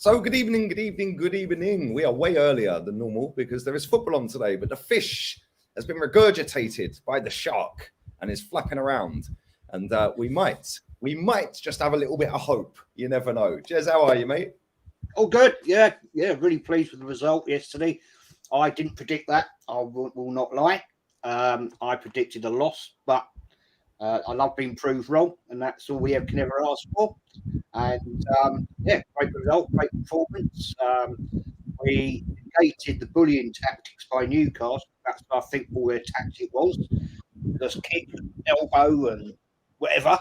So good evening, good evening, good evening. We are way earlier than normal because there is football on today, but the fish has been regurgitated by the shark and is flapping around. And we might just have a little bit of hope. You never know. Jez, how are you, mate? Oh, good. Yeah. Really pleased with the result yesterday. I didn't predict that. I will not lie. I predicted a loss, but I love being proved wrong, and that's all we can ever ask for. And great result, great performance. We negated the bullying tactics by Newcastle. That's, I think, all their tactic was. Just kick, elbow, and whatever.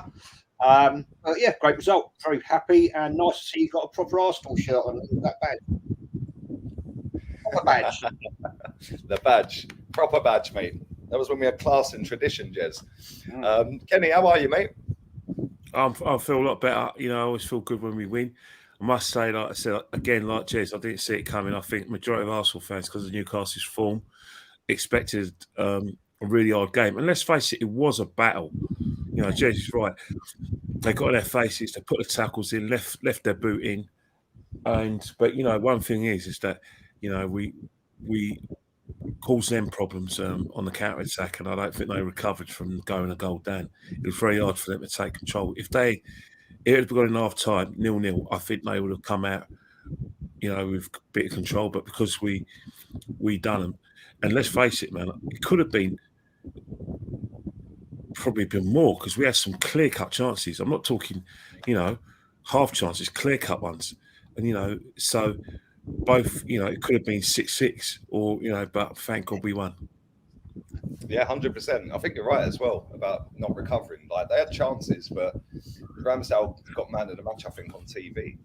But yeah, great result. Very happy, and nice to see you got a proper Arsenal shirt on. That badge. Proper badge. The badge. Proper badge, mate. That was when we had class and tradition, Jez. Kenny, how are you, mate? I feel a lot better. You know, I always feel good when we win. I must say, like I said, again, like Jez, I didn't see it coming. I think majority of Arsenal fans, because of Newcastle's form, expected a really hard game. And let's face it, it was a battle. You know, Jez is right. They got on their faces, they put the tackles in, left their boot in. But you know, one thing is that, you know, we caused them problems on the counter attack, and I don't think they recovered from going a goal down. It was very hard for them to take control. If it had gone in half time 0-0, I think they would have come out, you know, with a bit of control. But because we done them, and let's face it, man, it could have been probably been more because we had some clear cut chances. I'm not talking, you know, half chances, clear cut ones, and you know, so. Both, you know, it could have been 6-6 or, you know, but thank God we won. Yeah, 100%. I think you're right as well about not recovering. Like, they had chances, but Ramsdale got man of the match, I think, on TV.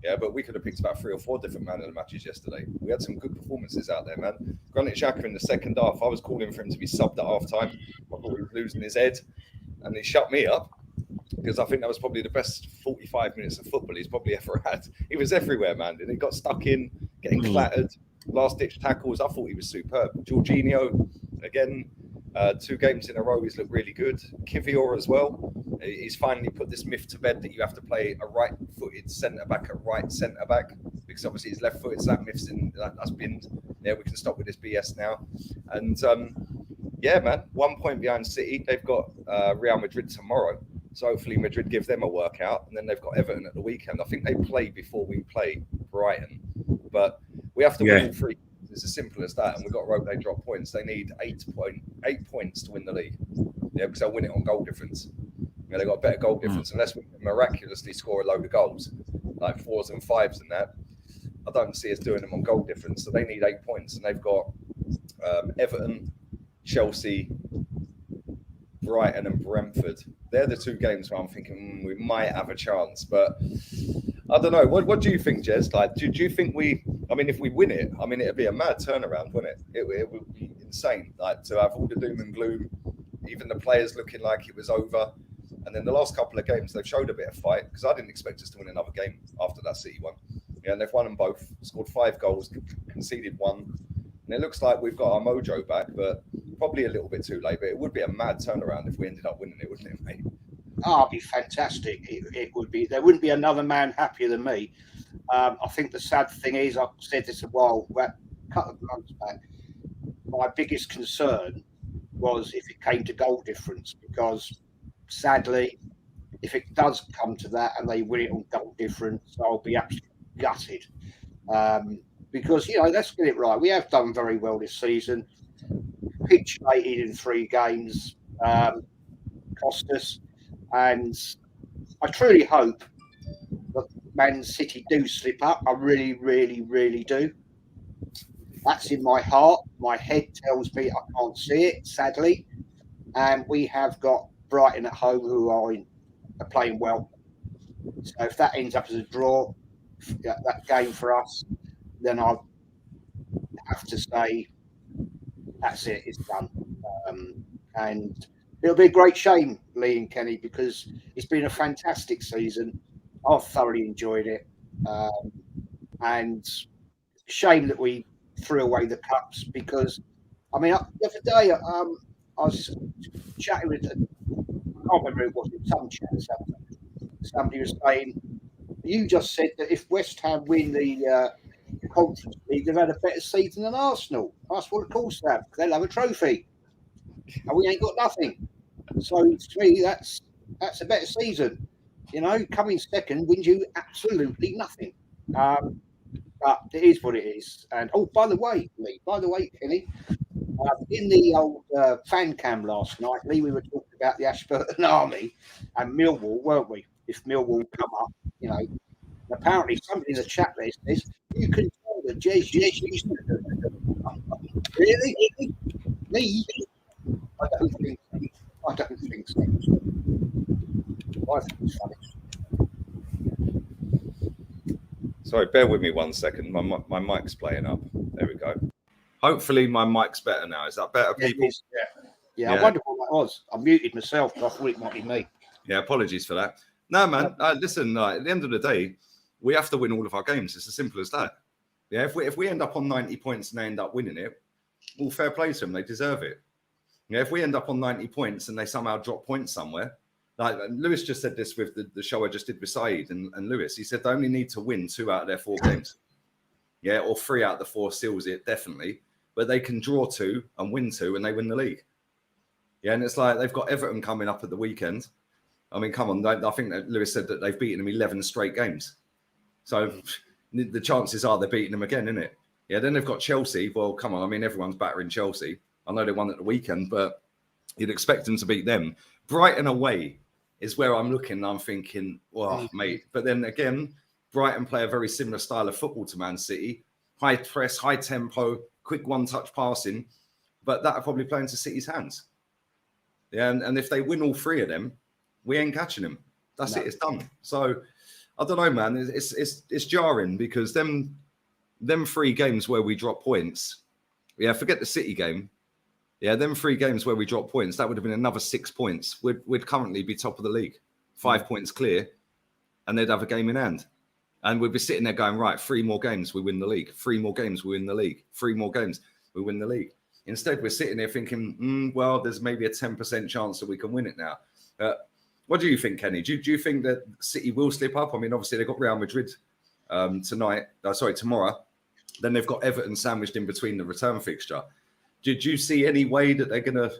Yeah, but we could have picked about 3 or 4 different man of the matches yesterday. We had some good performances out there, man. Granit Xhaka in the second half, I was calling for him to be subbed at half time. I thought he was losing his head, and he shut me up. Because I think that was probably the best 45 minutes of football he's probably ever had. He was everywhere, man. And he got stuck in, getting clattered, last-ditch tackles. I thought he was superb. Jorginho, again, 2 games in a row, he's looked really good. Kivior as well. He's finally put this myth to bed that you have to play a right-footed centre-back at right centre-back. Because obviously he's left-footed, so that myth's that's been... Yeah, we can stop with this BS now. And, yeah, man, 1 point behind City. They've got Real Madrid tomorrow. So hopefully Madrid give them a workout, and then they've got Everton at the weekend. I think they play before we play Brighton, but we have to win all 3. It's as simple as that, and we've got to hope they drop points. They need 8 points to win the league. Yeah, because they'll win it on goal difference. Yeah, they've got a better goal difference unless we miraculously score a load of goals, like 4s and 5s and that. I don't see us doing them on goal difference. So they need 8 points, and they've got Everton, Chelsea, Brighton and Brentford. They're the 2 games where I'm thinking we might have a chance, but I don't know. What do you think, Jez? Like, do you think if we win it, it'd be a mad turnaround, wouldn't it? It would be insane, like, to have all the doom and gloom, even the players looking like it was over. And then the last couple of games, they've showed a bit of fight, because I didn't expect us to win another game after that City one. Yeah, and they've won them both, scored 5 goals, conceded 1. And it looks like we've got our mojo back, but probably a little bit too late. But it would be a mad turnaround if we ended up winning it, wouldn't it, mate? Oh, it'd be fantastic. It would be. There wouldn't be another man happier than me. I think the sad thing is, I've said this a couple of months back, my biggest concern was if it came to goal difference, because sadly, if it does come to that and they win it on goal difference, I'll be absolutely gutted. Because, you know, let's get it right. We have done very well this season. Capitulated in 3 games, cost us. And I truly hope that Man City do slip up. I really, really, really do. That's in my heart. My head tells me I can't see it, sadly. And we have got Brighton at home who are playing well. So if that ends up as a draw, that game for us, then I'll have to say that's it, it's done. And it'll be a great shame, Lee and Kenny, because it's been a fantastic season. I've thoroughly enjoyed it. And shame that we threw away the cups, because, the other day I was chatting with, I can't remember who it was, some chat, somebody was saying, You just said that if West Ham win the Conference League, they've had a better season than Arsenal. Arsenal, of course, they have, because they'll have a trophy, and we ain't got nothing. So to me, that's a better season. You know, coming second wins you absolutely nothing. But it is what it is. And by the way, Kenny, in the old fan cam last night, Lee, we were talking about the Ashburton Army and Millwall, weren't we? If Millwall come up, you know, apparently somebody in the chat there says you can tell the JEZ'S used to do it. Really? Me? I don't think so. I don't think so. I think it's funny. Sorry, bear with me 1 second. My mic's playing up. There we go. Hopefully my mic's better now. Is that better, people? Yeah. I wonder what that was. I muted myself, but I thought it might be me. Yeah, apologies for that. No, man. Listen, at the end of the day, we have to win all of our games. It's as simple as that. Yeah, if we end up on 90 points and they end up winning it, well, fair play to them. They deserve it. Yeah, if we end up on 90 points and they somehow drop points somewhere, like Lewis just said this with the show I just did with Saeed and Lewis, he said they only need to win 2 out of their 4 games. Yeah, or 3 out of the 4 seals it, definitely. But they can draw 2 and win 2 and they win the league. Yeah, and it's like they've got Everton coming up at the weekend. I mean, come on. I think that Lewis said that they've beaten them 11 straight games. So the chances are they're beating them again, isn't it? Yeah, then they've got Chelsea. Well, come on. I mean, everyone's battering Chelsea. I know they won at the weekend, but you'd expect them to beat them. Brighton away is where I'm looking. I'm thinking, well, mate. But then again, Brighton play a very similar style of football to Man City. High press, high tempo, quick one-touch passing. But that'll probably play into City's hands. Yeah, and if they win all 3 of them, we ain't catching them. That's it. It's done. So I don't know, man. It's jarring because them 3 games where we drop points. Yeah, forget the City game. Yeah, them 3 games where we drop points, that would have been another 6 points. We'd currently be top of the league, 5 points clear, and they'd have a game in hand. And we'd be sitting there going, right, 3 more games, we win the league. 3 more games, we win the league. 3 more games, we win the league. Instead, we're sitting there thinking, well, there's maybe a 10% chance that we can win it now. What do you think, Kenny? Do you think that City will slip up? I mean, obviously, they've got Real Madrid tomorrow. Then they've got Everton sandwiched in between the return fixture. Did you see any way that they're gonna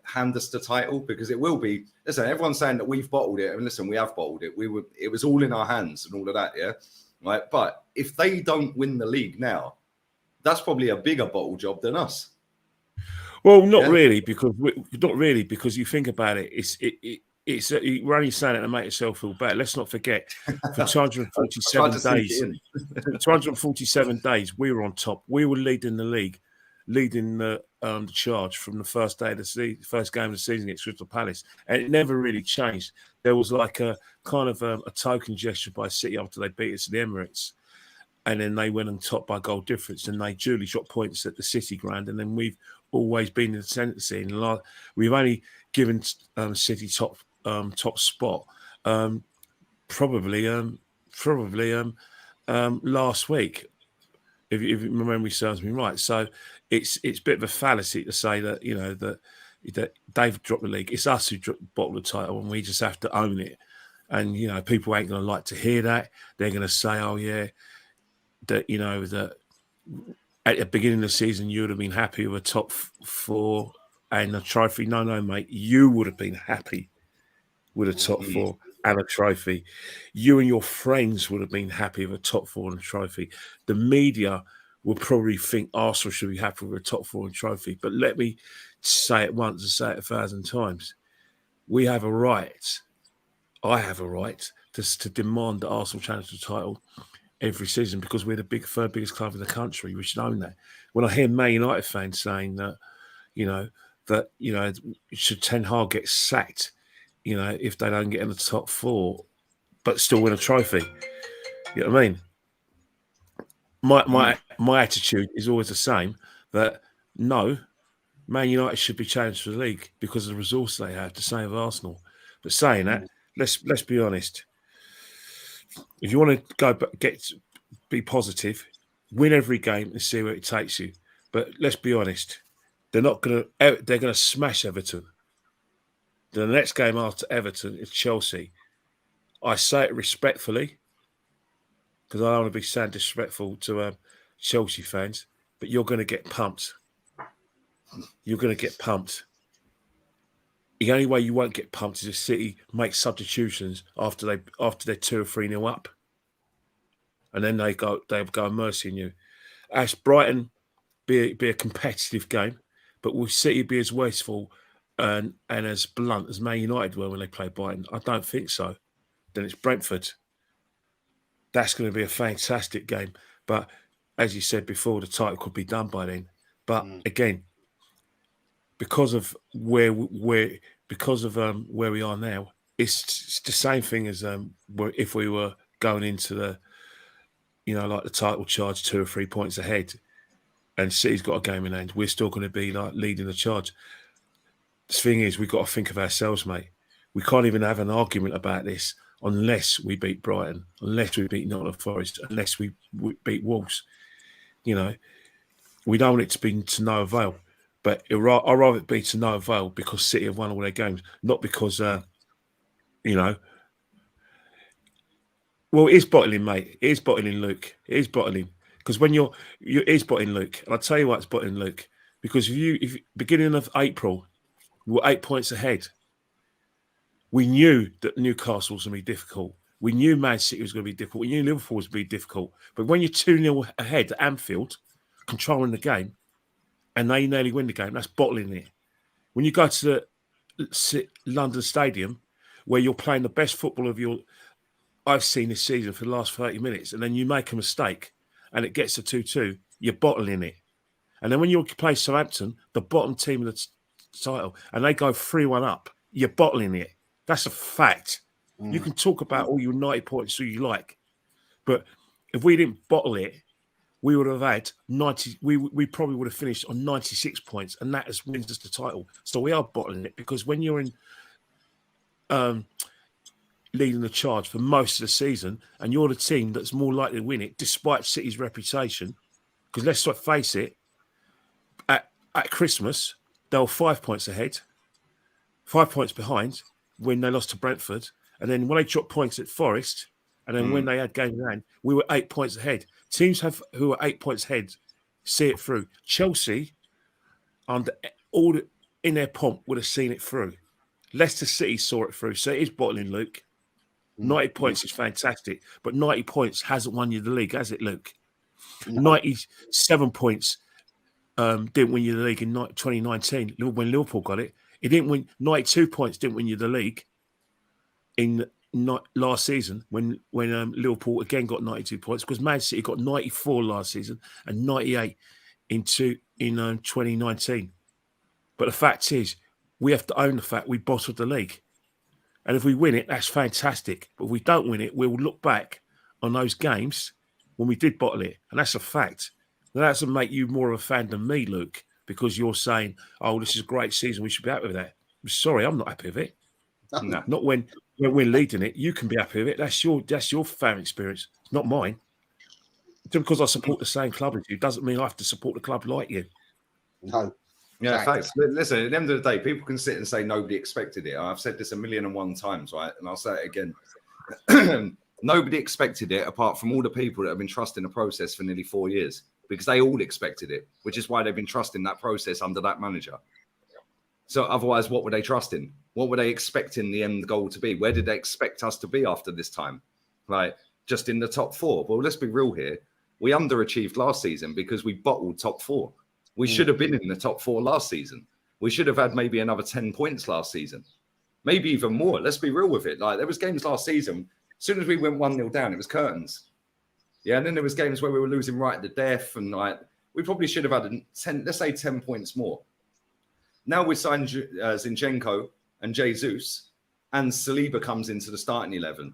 hand us the title? Because it will be. Listen, everyone's saying that we've bottled it, and listen, we have bottled it. It was all in our hands and all of that, yeah. Right. But if they don't win the league now, that's probably a bigger bottle job than us. Well, not really, because you think about it. It's we're only saying it to make yourself feel better. Let's not forget, for 247 days, 247 days, we were on top. We were leading the league, leading the charge from the first day of the first game of the season against Crystal Palace, and it never really changed. There was like a kind of a token gesture by City after they beat us at the Emirates, and then they went on top by goal difference, and they duly dropped points at the City ground, and then we've always been in the centre scene. We've only given City top spot probably last week, if my memory serves me right. So it's a bit of a fallacy to say that that they've dropped the league. It's us who bottled the title, and we just have to own it. And people ain't going to like to hear that. They're going to say, "Oh yeah, that that at the beginning of the season you would have been happy with a top 4 and a trophy." No, mate, you would have been happy with a top 4 and a trophy. You and your friends would have been happy with a top 4 and a trophy. The media will probably think Arsenal should be happy with a top 4 and trophy. But let me say it once and say it 1,000 times. We have a right, I have a right to demand that Arsenal challenge the title every season, because we're the third biggest club in the country. We should own that. When I hear Man United fans saying that, should Ten Hag get sacked, if they don't get in the top 4, but still win a trophy, you know what I mean? My attitude is always the same. That no, Man United should be challenged for the league because of the resource they have. The same with Arsenal. But saying that, let's be honest. If you want to be positive, win every game and see where it takes you. But let's be honest, they're going to smash Everton. The next game after Everton is Chelsea, I say it respectfully because I don't want to sound disrespectful to Chelsea fans, but you're going to get pumped. You're going to get pumped. The only way you won't get pumped is if City make substitutions after they're 2 or 3-0 up, and then they go mercy on you. As Brighton be a competitive game, but will City be as wasteful and as blunt as Man United were when they played Brighton? I don't think so. Then it's Brentford. That's going to be a fantastic game. But as you said before, the title could be done by then. But again, because of where we are now, it's the same thing as if we were going into the, like the title charge 2 or 3 points ahead, and City's got a game in hand. We're still going to be like leading the charge. The thing is, we've got to think of ourselves, mate. We can't even have an argument about this unless we beat Brighton, unless we beat Nottingham Forest, unless we beat Wolves. We don't want it to be to no avail. But I'd rather it be to no avail because City have won all their games, not because, well, it is bottling, mate. It is bottling, Luke. It is bottling. Because when it is bottling, Luke. And I'll tell you why it's bottling, Luke. Because if beginning of April, we were 8 points ahead. We knew that Newcastle was going to be difficult. We knew Man City was going to be difficult. We knew Liverpool was going to be difficult. But when you're 2-0 ahead at Anfield, controlling the game, and they nearly win the game, that's bottling it. When you go to the London Stadium, where you're playing the best football I've seen this season for the last 30 minutes, and then you make a mistake, and it gets to 2-2, you're bottling it. And then when you play Southampton, the bottom team of the title, and they go 3-1 up, you're bottling it. That's a fact. You can talk about all your 90 points who you like, but if we didn't bottle it, we would have had 90. We probably would have finished on 96 points, and that wins us the title. So we are bottling it because when you're in leading the charge for most of the season, and you're the team that's more likely to win it, despite City's reputation, because let's face it, at Christmas they were 5 points ahead, 5 points behind when they lost to Brentford, and then when they dropped points at Forest, and then when they had game in hand, we were 8 points ahead. Teams who are 8 points ahead see it through. Chelsea, under all in their pomp, would have seen it through. Leicester City saw it through. So it is bottling, Luke. 90 points is fantastic, but 90 points hasn't won you the league, has it, Luke? No. 97 points didn't win you the league in 2019 when Liverpool got it. It didn't win. 92 points didn't win you the league in last season when Liverpool again got 92 points, because Man City got 94 last season and 98 in 2019. But the fact is, we have to own the fact we bottled the league. And if we win it, that's fantastic. But if we don't win it, we'll look back on those games when we did bottle it. And that's a fact. Now, that doesn't make you more of a fan than me, Luke, because you're saying, oh, this is a great season, we should be happy with that. I'm sorry, I'm not happy with it. No. Not when we're leading it. You can be happy with it. That's your fan experience, not mine. Just because I support the same club as you doesn't mean I have to support the club like you. No. Yeah, thanks. Listen, at the end of the day, people can sit and say nobody expected it. I've said this 1,001 times, right? And I'll say it again. Nobody expected it apart from all the people that have been trusting the process for nearly 4 years, because they all expected it, which is why they've been trusting that process under that manager. So otherwise, what were they trusting? What were they expecting the end goal to be? Where did they expect us to be after this time? Like, just in the top four? Well, let's be real here. We underachieved last season because we bottled top four. We should have been in the top four last season. We should have had maybe another 10 points last season. Maybe even more. Let's be real with it. Like, there was games last season, as soon as we went 1-0 down, it was curtains. Yeah, and then there was games where we were losing right at the death, and like we probably should have had 10, let's say 10 points more. Now we signed Zinchenko and JEZ'S, and Saliba comes into the starting 11.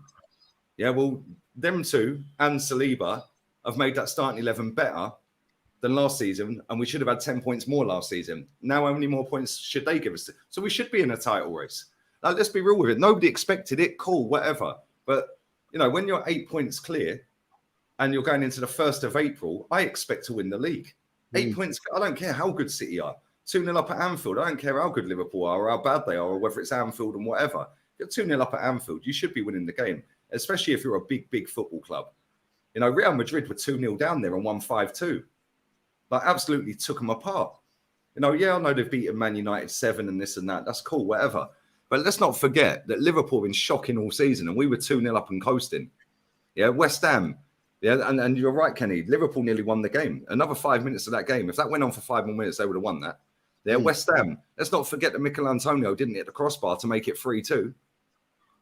Yeah, well, them two and Saliba have made that starting 11 better than last season, and we should have had 10 points more last season. Now, how many more points should they give us? So we should be in a title race. Like, let's be real with it. Nobody expected it. Cool, whatever. But, you know, when you're 8 points clear and you're going into the 1st of April, I expect to win the league. 8 points. I don't care how good City are. 2-0 up at Anfield. I don't care how good Liverpool are or how bad they are or whether it's Anfield and whatever. You're 2-0 up at Anfield. You should be winning the game. especially if you're a big football club. You know, Real Madrid were 2-0 down there and won 5-2. Like, absolutely took them apart. You know, yeah, I know they've beaten Man United 7 and this and that. That's cool, whatever. But let's not forget that Liverpool have been shocking all season and we were 2-0 up and coasting. Yeah, West Ham. Yeah, and you're right, Kenny. Liverpool nearly won the game. Another 5 minutes of that game. If that went on for 5 more minutes, they would have won that. Yeah, West Ham. Let's not forget that Mikel Antonio didn't hit the crossbar to make it 3-2.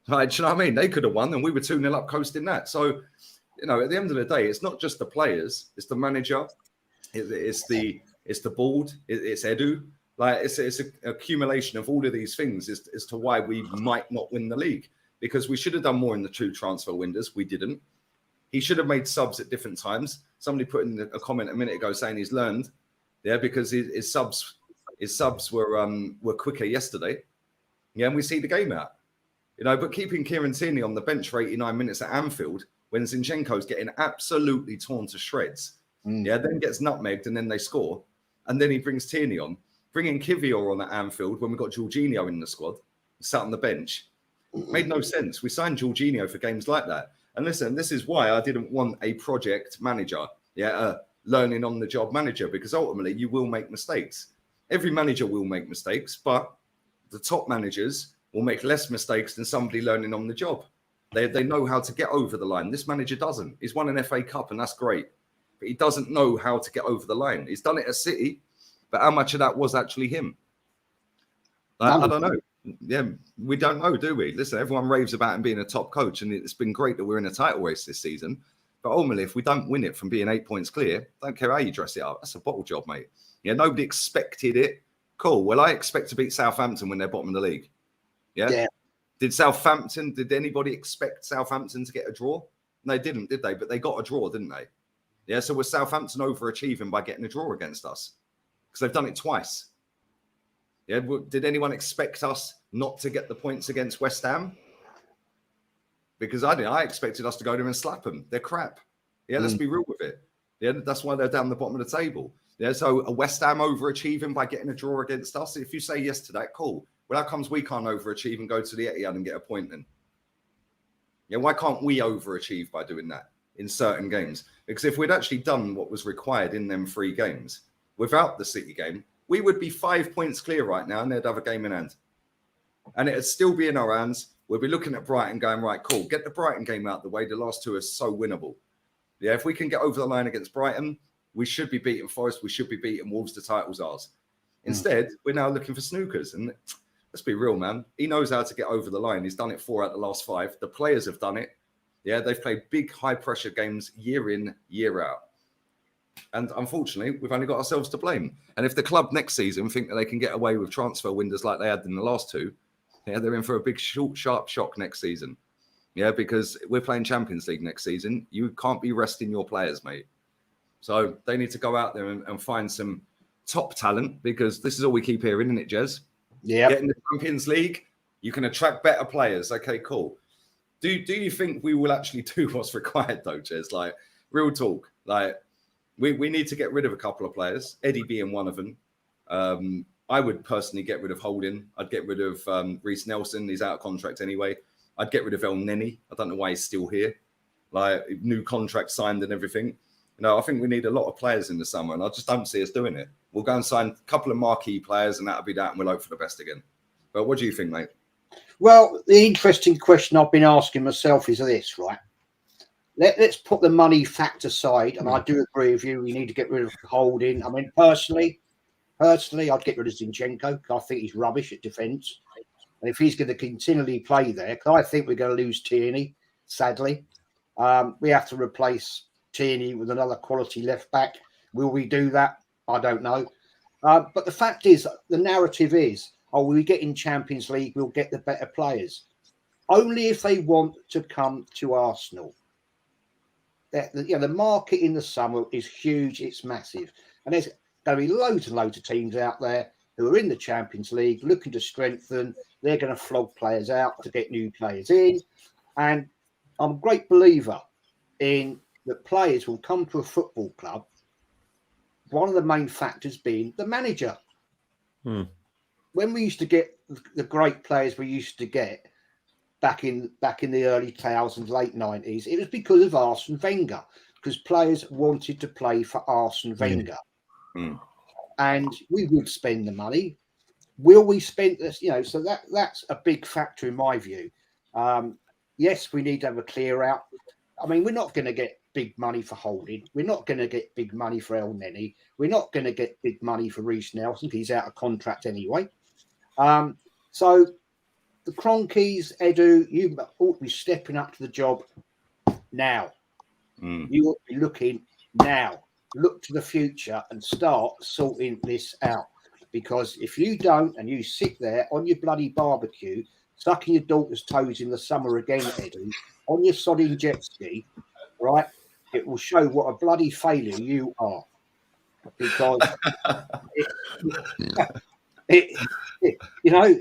Right, do you know what I mean? They could have won and we were 2-0 up coasting that. So, you know, at the end of the day, it's not just the players, it's the manager, it's the board, it's Edu. Like, it's an accumulation of all of these things as to why we might not win the league. Because we should have done more in the 2 transfer windows. We didn't. He should have made subs at different times. Somebody put in a comment a minute ago saying he's learned, yeah, because his subs were quicker yesterday. Yeah, and we see the game out. You know, but keeping Kieran Tierney on the bench for 89 minutes at Anfield when Zinchenko's getting absolutely torn to shreds. Yeah, then gets nutmegged and then they score. And then he brings Tierney on. Bringing Kivior on at Anfield when we got Jorginho in the squad, sat on the bench, made no sense. We signed Jorginho for games like that. And listen, this is why I didn't want a project manager, learning on the job manager, because ultimately you will make mistakes. Every manager will make mistakes, but the top managers will make less mistakes than somebody learning on the job. They know how to get over the line. This manager doesn't. He's won an FA Cup and that's great, but he doesn't know how to get over the line. He's done it at City, but how much of that was actually him? I don't know. Yeah, we don't know, do we? Listen, everyone raves about him being a top coach, and it's been great that we're in a title race this season. But ultimately, if we don't win it from being 8 points clear, don't care how you dress it up. That's a bottle job, mate. Yeah, nobody expected it. Cool. Well, I expect to beat Southampton when they're bottom of the league. Yeah. Did anybody expect Southampton to get a draw? No, they didn't, did they? But they got a draw, didn't they? Yeah, so was Southampton overachieving by getting a draw against us? Because they've done it twice. Yeah, did anyone expect us not to get the points against West Ham? Because I did. I expected us to go there and slap them. They're crap. Yeah, let's be real with it. Yeah, that's why they're down the bottom of the table. Yeah, so a West Ham overachieving by getting a draw against us. If you say yes to that, cool. Well, how comes we can't overachieve and go to the Etihad and get a point then? Yeah, why can't we overachieve by doing that in certain games? Because if we'd actually done what was required in them 3 games without the City game, we would be 5 points clear right now and they'd have a game in hand. And it'd still be in our hands. We'll be looking at Brighton going, right, cool, get the Brighton game out the way. The last 2 are so winnable. Yeah, if we can get over the line against Brighton, we should be beating Forest. We should be beating Wolves. The title's ours. Instead, we're now looking for snookers. And let's be real, man. He knows how to get over the line. He's done it 4 out of the last 5. The players have done it. Yeah, they've played big, high-pressure games year in, year out. And unfortunately, we've only got ourselves to blame. And if the club next season think that they can get away with transfer windows like they had in the last 2, yeah, they're in for a big, short, sharp shock next season. Yeah, because we're playing Champions League next season. You can't be resting your players, mate. So they need to go out there and find some top talent, because this is all we keep hearing, isn't it, Jez? Yeah. Get in the Champions League, you can attract better players. Okay, cool. Do you think we will actually do what's required, though, Jez? Like, real talk. Like, we need to get rid of a couple of players, Eddie being one of them. I would personally get rid of Holding. I'd get rid of Reece Nelson. He's out of contract anyway. I'd get rid of El Neni. I don't know why he's still here. Like, new contract signed and everything. You know, I think we need a lot of players in the summer, and I just don't see us doing it. We'll go and sign a couple of marquee players, and that'll be that, and we'll hope for the best again. But what do you think, mate? Well, the interesting question I've been asking myself is this, right? Let's put the money fact aside, and I do agree with you. We need to get rid of Holding. I mean, personally, I'd get rid of Zinchenko, because I think he's rubbish at defence. And if he's going to continually play there, because I think we're going to lose Tierney, sadly. We have to replace Tierney with another quality left back. Will we do that? I don't know. But the fact is, the narrative is, we get in Champions League, we'll get the better players. Only if they want to come to Arsenal. The market in the summer is huge. It's massive. And there's going to be loads and loads of teams out there who are in the Champions League looking to strengthen. They're going to flog players out to get new players in. And I'm a great believer in that players will come to a football club, one of the main factors being the manager. When we used to get the great players we used to get, back in the early 2000s, late 90s, it was because of Arsene Wenger, because players wanted to play for Arsene Wenger. Mm. And we would spend the money. Will we spend this? So that's a big factor in my view. Yes, we need to have a clear out. I mean, we're not going to get big money for Holding. We're not going to get big money for El Neni. We're not going to get big money for Reece Nelson. He's out of contract anyway. So the Cronkies, Edu, you ought to be stepping up to the job now. You ought to be looking now. Look to the future and start sorting this out. Because if you don't, and you sit there on your bloody barbecue, sucking your daughter's toes in the summer again, Edu, on your sodding jet ski, right, it will show what a bloody failure you are. Because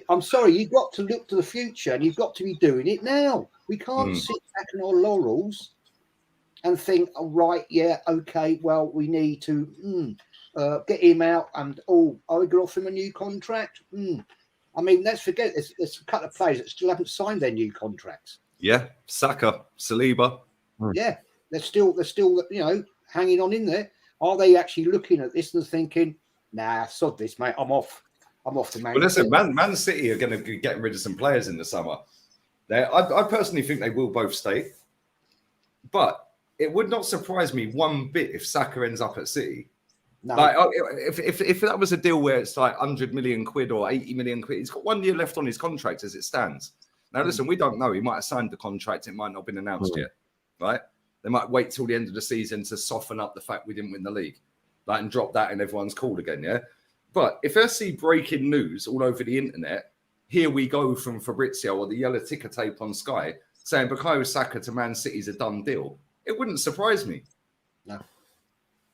I'm sorry, you've got to look to the future and you've got to be doing it now. We can't sit back on our laurels and think, oh, right, yeah, okay, well, we need to get him out and, are we going to offer him a new contract? I mean, let's forget, there's a couple of players that still haven't signed their new contracts. Yeah, Saka, Saliba. Yeah, they're still, hanging on in there. Are they actually looking at this and thinking, nah, sod this, mate, I'm off the Man. Well, listen, Man City are going to be getting rid of some players in the summer. I personally think they will both stay. But it would not surprise me one bit if Saka ends up at City. No. Like, if that was a deal where it's like 100 million quid or 80 million quid, he's got 1 year left on his contract as it stands. Now, listen, we don't know. He might have signed the contract. It might not have been announced yet, right? They might wait till the end of the season to soften up the fact we didn't win the league, like, and drop that and everyone's cool again, yeah? But if I see breaking news all over the internet, here we go from Fabrizio or the yellow ticker tape on Sky saying Bukayo Saka to Man City is a done deal, it wouldn't surprise me. No.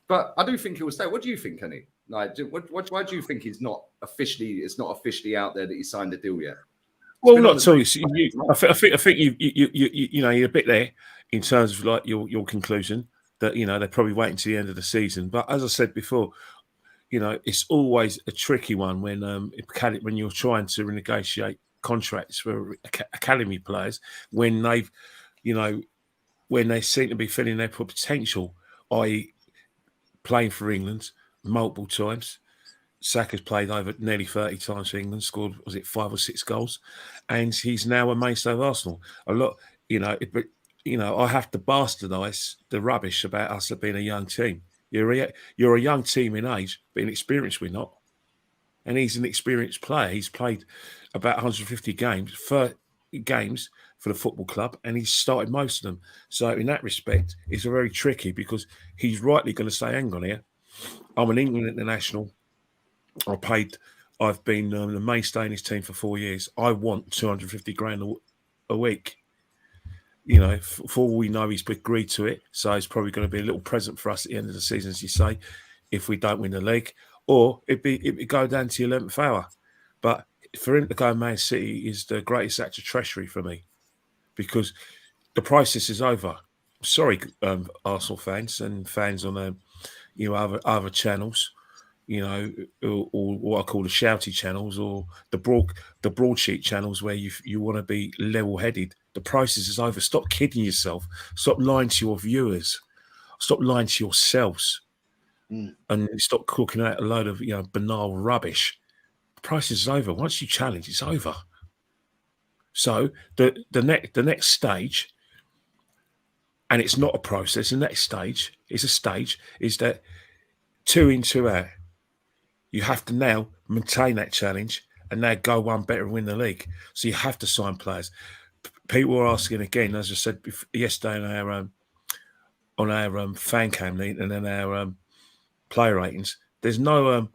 But I do think he will stay. What do you think, Kenny? Like, why do you think it's not officially out there that he signed a deal yet? Well, not at all. I think you're a bit there in terms of like your conclusion that they're probably waiting to the end of the season. But as I said before, it's always a tricky one when you're trying to renegotiate contracts for academy players when they've, when they seem to be filling their potential, i.e., playing for England multiple times. Saka's played over nearly 30 times for England, scored, was it 5 or 6 goals? And he's now a mainstay of Arsenal. A lot, I have to bastardise the rubbish about us being a young team. You're a young team in age, but in experience we're not. And he's an experienced player. He's played about 150 games for the football club, and he's started most of them. So in that respect, it's very tricky because he's rightly going to say, hang on here, I'm an England international. I've been the mainstay in his team for 4 years. I want 250 grand a week. For all we know, he's agreed to it. So it's probably going to be a little present for us at the end of the season, as you say, if we don't win the league. Or it'd go down to the 11th hour. But for him to go Man City is the greatest act of treachery for me because the process is over. Sorry, Arsenal fans and fans on other channels. Or what I call the shouty channels or the broadsheet channels where you want to be level-headed. The process is over. Stop kidding yourself. Stop lying to your viewers. Stop lying to yourselves. And stop cooking out a load of banal rubbish. The process is over. Once you challenge, it's over. So the next stage, and it's not a process, the next stage is that 2 in, 2 out. You have to now maintain that challenge and now go one better and win the league. So you have to sign players. People are asking again, as I said yesterday on our fan cam meeting and then our player ratings. There's no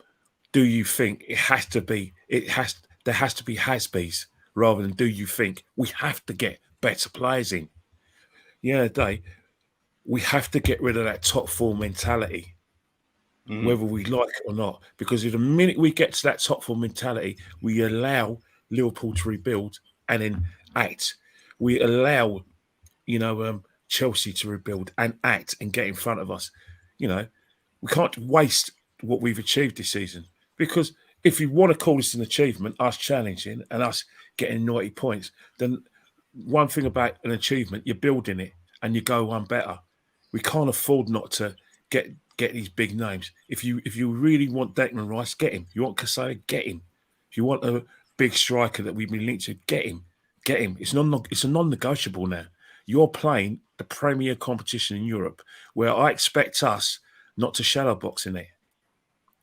do you think it has to be? There has to be has-bees rather than do you think. We have to get better players in. The end of the day, we have to get rid of that top 4 mentality. Whether we like it or not, because the minute we get to that top 4 mentality, we allow Liverpool to rebuild and then act. We allow, Chelsea to rebuild and act and get in front of us. We can't waste what we've achieved this season because if you want to call this an achievement, us challenging and us getting 90 points, then one thing about an achievement, you're building it and you go one better. We can't afford not to get these big names. If you really want Declan Rice, get him. You want Casado, get him. If you want a big striker that we've been linked to, get him. Get him. It's a non-negotiable now. You're playing the premier competition in Europe, where I expect us not to shadow box in it.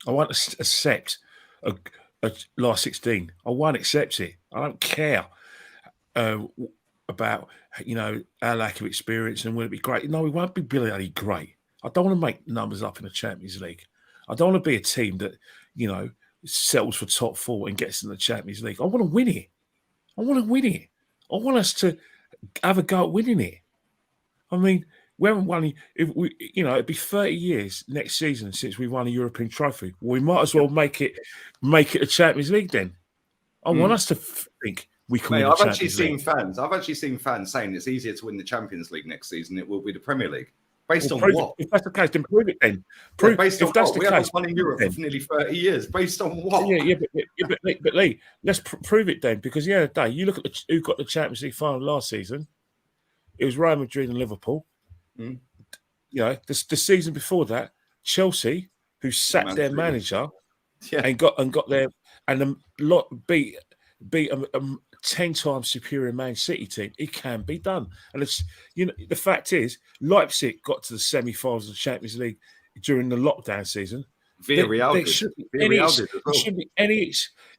I won't accept a last 16. I won't accept it. I don't care about our lack of experience and will it be great. No, we won't be bloody great. I don't want to make numbers up in the Champions League. I don't want to be a team that settles for top 4 and gets in the Champions League. I want to win it. I want us to have a go at winning it. I mean, we haven't won. It'd be 30 years next season since we won a European trophy. Well, we might as well make it a Champions League then. I want us to think we can win the Champions League. I've actually seen fans saying it's easier to win the Champions League next season. It will be the Premier League. Based on what? If that's the case, then prove it then. Based on what? We haven't won in Europe for nearly 30 years. Based on what? But Lee, let's prove it then. Because the other day, you look at who got the Champions League final last season. It was Real Madrid and Liverpool. Mm. The season before that, Chelsea, who sacked their manager and got their and beat a 10 times superior Man City team. It can be done. And it's the fact is, Leipzig got to the semi-finals of the Champions League during the lockdown season. There shouldn't be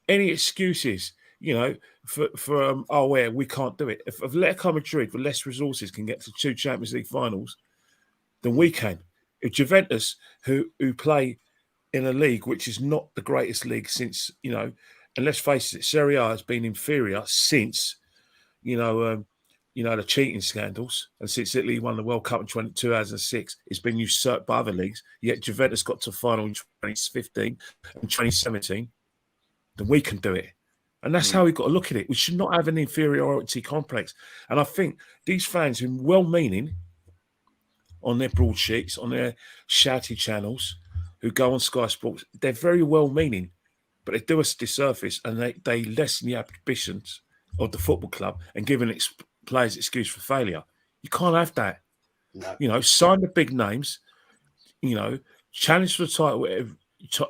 any excuses, for we can't do it. If Atletico Madrid with less resources can get to 2 Champions League finals, then we can. If Juventus, who play in a league which is not the greatest league since, and let's face it, Serie A has been inferior since, the cheating scandals, and since Italy won the World Cup in 2006, it's been usurped by other leagues. Yet Juventus got to the final in 2015 and 2017. Then we can do it. And that's how we've got to look at it. We should not have an inferiority complex. And I think these fans who are well-meaning on their broadsheets, on their shouty channels, who go on Sky Sports, they're very well-meaning, but they do us a disservice and they lessen the ambitions of the football club and give players excuse for failure. You can't have that. No. Sign the big names, challenge for the title,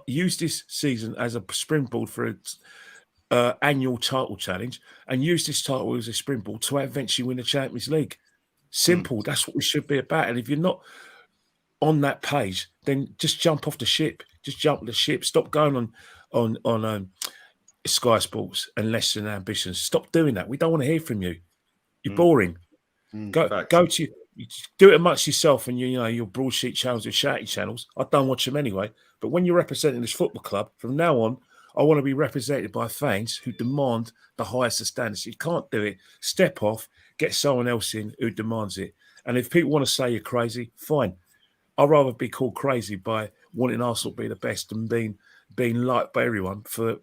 use this season as a springboard for its annual title challenge, and use this title as a springboard to eventually win the Champions League. Simple. That's what we should be about. And if you're not on that page, then just jump off the ship. Just jump on the ship. Stop going on Sky Sports and lessen ambitions. Stop doing that. We don't want to hear from you. You're boring. Go to do it amongst yourself and your broadsheet channels, your shouty channels. I don't watch them anyway. But when you're representing this football club, from now on, I want to be represented by fans who demand the highest of standards. You can't do it. Step off, get someone else in who demands it. And if people want to say you're crazy, fine. I'd rather be called crazy by wanting Arsenal to be the best and being liked by everyone for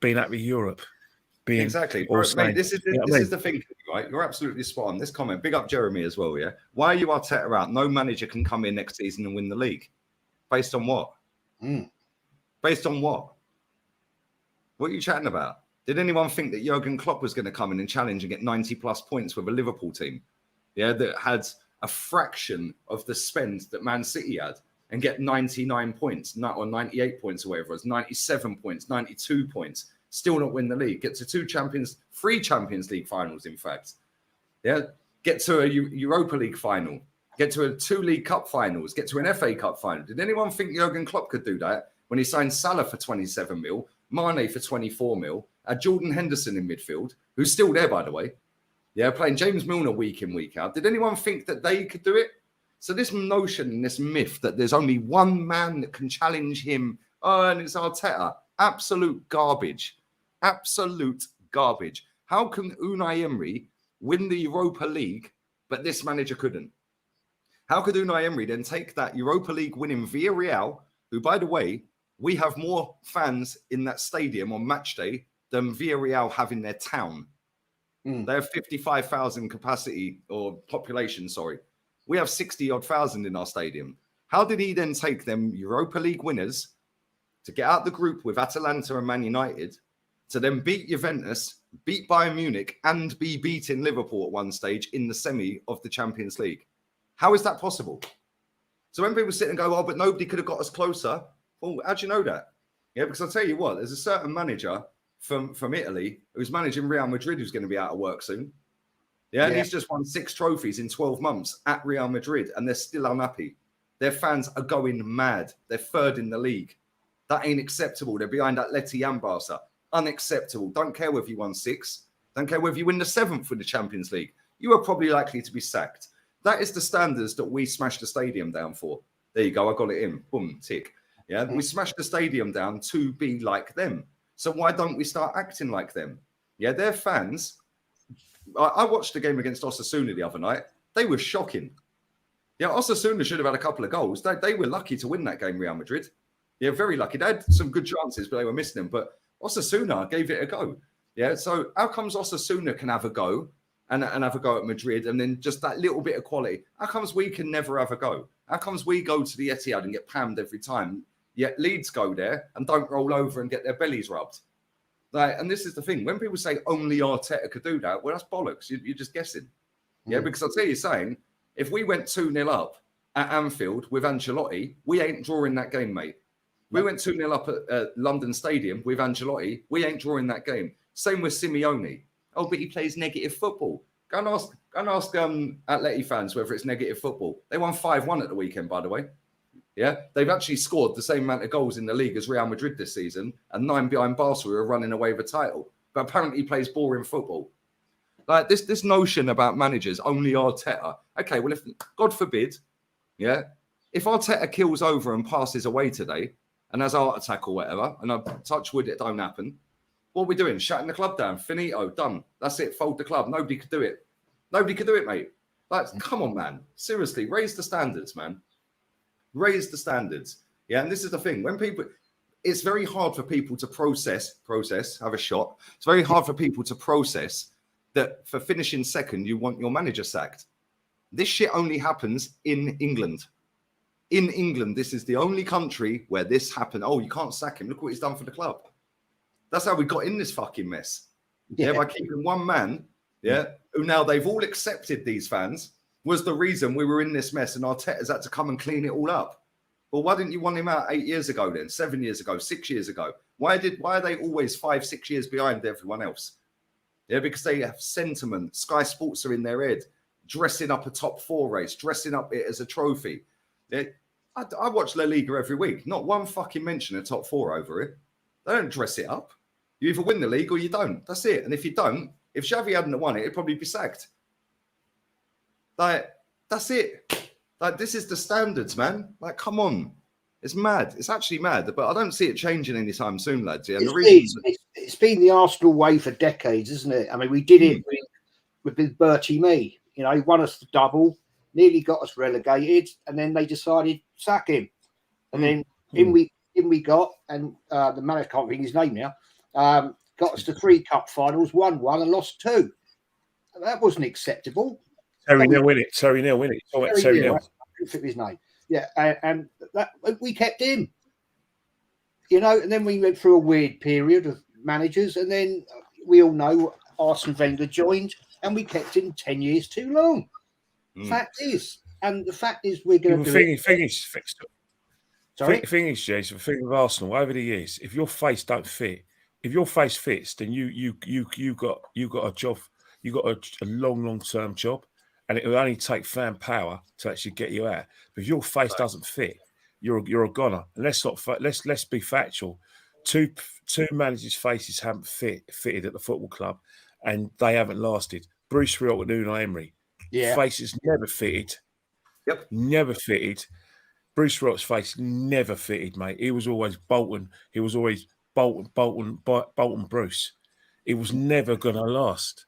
being happy Europe. Exactly. Mate, this is the thing, right? You're absolutely spot on. This comment, big up Jeremy as well, yeah? Why are you Arteta out? No manager can come in next season and win the league. Based on what? Based on what? What are you chatting about? Did anyone think that Jurgen Klopp was going to come in and challenge and get 90-plus points with a Liverpool team? Yeah, that had a fraction of the spend that Man City had and get 99 points, or 98 points or whatever it was, 97 points, 92 points, still not win the league. Get to 3 Champions League finals, in fact. Yeah, get to a Europa League final, get to 2 League Cup finals, get to an FA Cup final. Did anyone think Jurgen Klopp could do that when he signed Salah for 27 mil, Mane for 24 mil, had Jordan Henderson in midfield, who's still there, by the way. Yeah, playing James Milner week in, week out. Did anyone think that they could do it? So this notion and this myth that there's only one man that can challenge him, and it's Arteta, absolute garbage. Absolute garbage. How can Unai Emery win the Europa League, but this manager couldn't? How could Unai Emery then take that Europa League winning Villarreal, who, by the way, we have more fans in that stadium on match day than Villarreal have in their town. They have 55,000 capacity or population, sorry. We have 60-odd thousand in our stadium. How did he then take them Europa League winners to get out the group with Atalanta and Man United, to then beat Juventus, beat Bayern Munich and be beating Liverpool at one stage in the semi of the Champions League. How is that possible? So when people sit and go, oh, but nobody could have got us closer. Well, how do you know that? Yeah, because I'll tell you what, there's a certain manager from Italy who's managing Real Madrid who's going to be out of work soon. Yeah, and he's just won 6 trophies in 12 months at Real Madrid, and they're still unhappy. Their fans are going mad. They're 3rd in the league. That ain't acceptable. They're behind Atleti and Barca. Unacceptable. Don't care whether you won 6. Don't care whether you win the 7th for the Champions League. You are probably likely to be sacked. That is the standards that we smashed the stadium down for. There you go. I got it in. Boom, tick. Yeah, we smashed the stadium down to be like them. So why don't we start acting like them? Yeah, their fans. I watched the game against Osasuna the other night. They were shocking. Yeah, Osasuna should have had a couple of goals. They were lucky to win that game, Real Madrid. Yeah, very lucky. They had some good chances, but they were missing them. But Osasuna gave it a go. Yeah, so how comes Osasuna can have a go and have a go at Madrid and then just that little bit of quality? How comes we can never have a go? How comes we go to the Etihad and get pammed every time, yet Leeds go there and don't roll over and get their bellies rubbed? Like, and this is the thing. When people say only Arteta could do that, well, that's bollocks. You're just guessing. Yeah, because I'll tell you saying, if we went 2-0 up at Anfield with Ancelotti, we ain't drawing that game, mate. We went 2-0 up at London Stadium with Ancelotti. We ain't drawing that game. Same with Simeone. Oh, but he plays negative football. Go and ask Atleti fans whether it's negative football. They won 5-1 at the weekend, by the way. Yeah, they've actually scored the same amount of goals in the league as Real Madrid this season, and 9 behind Barca who are running away with the title. But apparently he plays boring football. Like this notion about managers, only Arteta. Okay, well, if God forbid, yeah, if Arteta kills over and passes away today and has a heart attack or whatever, and I touch wood, it don't happen, what are we doing? Shutting the club down? Finito, done. That's it. Fold the club. Nobody could do it. Nobody could do it, mate. Like, come on, man. Seriously, raise the standards, man. Raise the standards. Yeah, and this is the thing. When people, it's very hard for people to process, have a shot. It's very hard for people to process that for finishing second, you want your manager sacked. This shit only happens in England. In England, this is the only country where this happened. Oh, you can't sack him. Look what he's done for the club. That's how we got in this fucking mess. Yeah, by keeping one man, who now they've all accepted, these fans, was the reason we were in this mess, and Arteta's had to come and clean it all up. Well, why didn't you want him out 8 years ago then, 7 years ago, 6 years ago? Why are they always 5-6 years behind everyone else? Yeah, because they have sentiment. Sky Sports are in their head, dressing up a top 4 race, dressing up it as a trophy. Yeah, I watch La Liga every week. Not one fucking mention of top 4 over it. They don't dress it up. You either win the league or you don't. That's it. And if you don't, if Xavi hadn't won it, it'd probably be sacked. Like, that's it. Like, this is the standards, man. Like, come on. It's mad. It's actually mad. But I don't see it changing anytime soon, lads. Yeah? It's been the Arsenal way for decades, isn't it? I mean, we did it with Bertie Mee. You know, he won us the double, nearly got us relegated, and then they decided to sack him. And then in we got, and the manager, can't think his name now, got us to 3 cup finals, won 1 and lost 2. That wasn't acceptable. Terry Neill win it. Terry Neill win it. Terry Neill. I couldn't think of his name. Yeah, and that we kept him. You know, and then we went through a weird period of managers, and then we all know Arsene Wenger joined, and we kept him 10 years too long. Fact is, we're going to do it. Thing is, Jez, the thing with Arsenal over the years, if your face don't fit, if your face fits, then you got a job, you got a long term job, and it will only take fan power to actually get you out. But if your face doesn't fit, you're a goner. And let's be factual. Two managers' faces haven't fitted at the football club, and they haven't lasted. Bruce Riot and Unai Emery, faces never fitted. Yep, never fitted. Bruce Riot's face never fitted, mate. He was always Bolton. He was always Bolton Bruce. It was never going to last.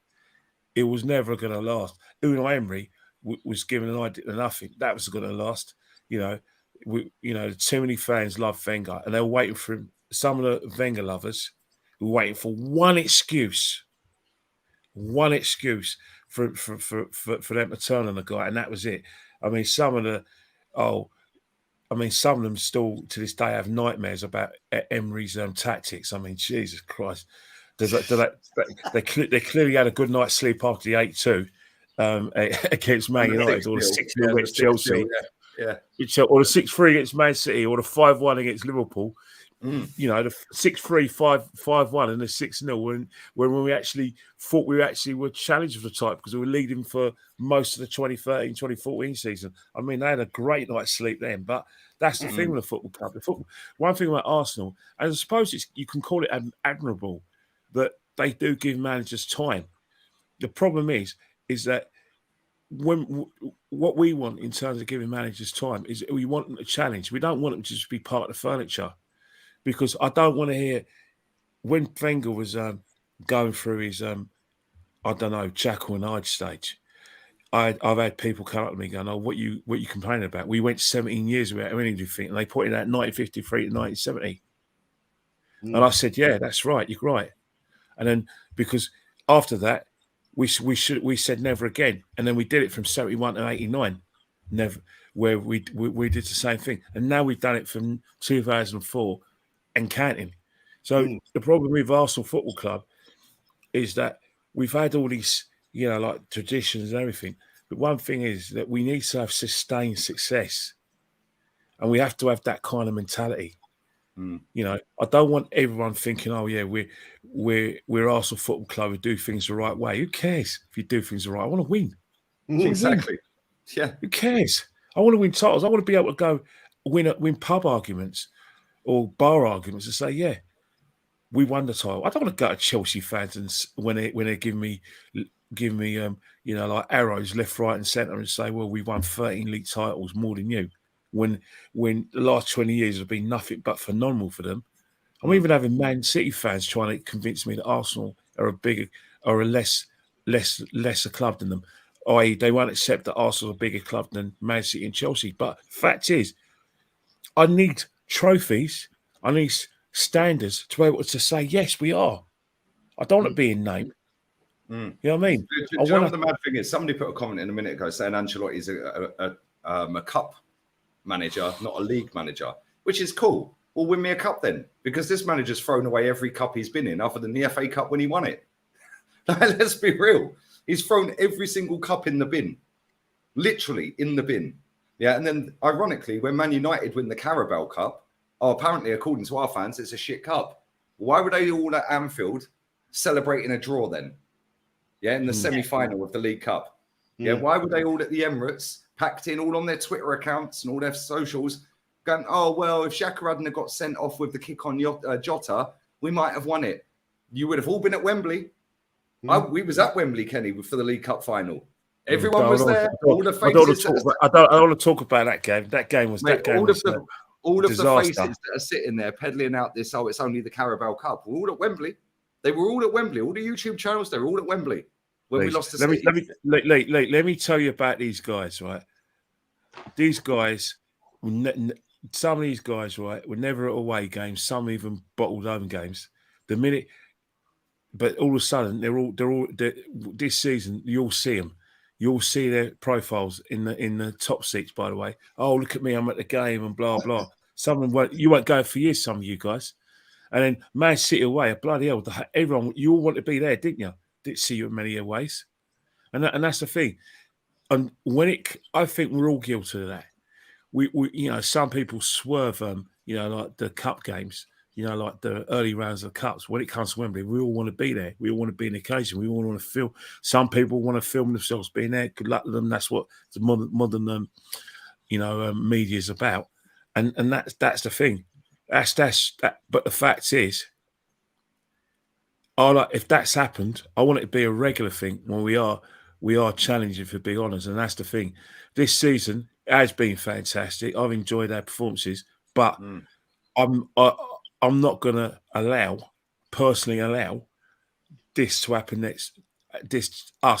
It was never going to last. Unai Emery was given an idea to nothing. That was going to last. You know, too many fans love Wenger, and they were waiting for him. Some of the Wenger lovers were waiting for one excuse for them to turn on the guy, and that was it. I mean, some of them still to this day have nightmares about Emery's tactics. I mean, Jesus Christ. They clearly had a good night's sleep after the 8-2 against Man United, or the 6-0 against Chelsea, or the 6-3 against Man City, or the 5-1 against Liverpool. You know, the 6-3, 5-1, and the 6-0 when we actually thought we were challenged for the title because we were leading for most of the 2013-2014 season. I mean, they had a great night's sleep then, but that's the thing with the football club. One thing about Arsenal, and I suppose you can call it admirable, that they do give managers time. The problem is that what we want in terms of giving managers time is we want them to challenge. We don't want them to just be part of the furniture. Because I don't want to hear when Wenger was going through his, I don't know, Jackal and Hyde stage. I've had people come up to me going, "Oh, what you complaining about? We went 17 years without winning anything, and they put in that 1953 to 1970." And I said, "Yeah, that's right. You're right." And then because after that, we said never again, and then we did it from 71 to 89, never, where we did the same thing, and now we've done it from 2004. And counting. So the problem with Arsenal Football Club is that we've had all these, you know, like traditions and everything. But one thing is that we need to have sustained success, and we have to have that kind of mentality. You know, I don't want everyone thinking, "Oh yeah, we're Arsenal Football Club. We do things the right way." Who cares if you do things the right? I want to win. Exactly. Yeah. Who cares? I want to win titles. I want to be able to go win pub arguments or bar arguments and say, yeah, we won the title. I don't want to go to Chelsea fans and when they give me you know, like arrows left, right, and centre and say, well, we won 13 league titles, more than you. When the last 20 years have been nothing but phenomenal for them. I'm even having Man City fans trying to convince me that Arsenal are a lesser club than them. I.e., they won't accept that Arsenal are a bigger club than Man City and Chelsea. But fact is, I need trophies. I need standards to be able to say, yes, we are. I don't want to be in name. You know what I mean? Do you know what the mad thing is? Somebody put a comment in a minute ago saying Ancelotti's a cup manager, not a league manager, which is cool. Well, win me a cup then, because this manager's thrown away every cup he's been in other than the FA Cup when he won it. Let's be real. He's thrown every single cup in the bin, literally in the bin. Yeah, and then ironically, when Man United win the Carabao Cup, apparently, according to our fans, it's a shit cup. Why were they all at Anfield celebrating a draw then? Yeah, in the semi-final of the League Cup. Yeah, why were they all at the Emirates, packed in, all on their Twitter accounts and all their socials, going, oh, well, if Xhaka hadn't got sent off with the kick on Jota, we might have won it. You would have all been at Wembley. We was at Wembley, Kenny, for the League Cup final. Everyone was there. All the faces. I don't want to talk about that game. That game was all of the faces that are sitting there peddling out this. Oh, it's only the Carabao Cup. We're all at Wembley. They were all at Wembley. All the YouTube channels, they were all at Wembley when we lost to City. Let me tell you about these guys, right? These guys, some of these guys, right, were never at away games. Some even bottled home games. But all of a sudden, they're this season. You'll see them. You'll see their profiles in the top seats. By the way, oh, look at me, I'm at the game and blah blah. You won't go for years. Some of you guys, and then Man City away. Bloody hell! Everyone, you all want to be there, didn't you? Didn't see you in many ways, and that's the thing. And I think we're all guilty of that. We you know, some people swerve you know, like the cup games. You know, like the early rounds of cups. When it comes to Wembley, we all want to be there. We all want to be an occasion. We all want to feel. Some people want to film themselves being there. Good luck to them. That's what the modern you know, media is about. And that's the thing. That's that. But the fact is, if that's happened, I want it to be a regular thing when we are challenging for big honours. And that's the thing. This season has been fantastic. I've enjoyed our performances, but I'm not going to personally allow this to happen next.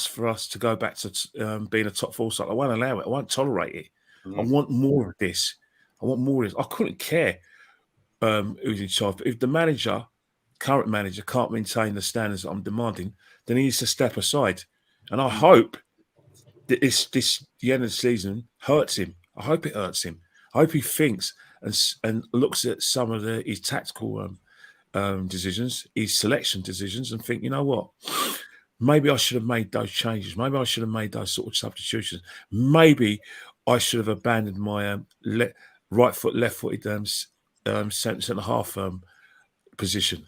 For us to go back to being a top four side. I won't allow it. I won't tolerate it. I want more of this. I couldn't care who's in charge. But if the current manager, can't maintain the standards that I'm demanding, then he needs to step aside. And I hope that the end of the season hurts him. I hope it hurts him. I hope he thinks and looks at some of his tactical decisions, his selection decisions, and think, you know what? Maybe I should have made those changes. Maybe I should have made those sort of substitutions. Maybe I should have abandoned my right foot, left-footed centre half position.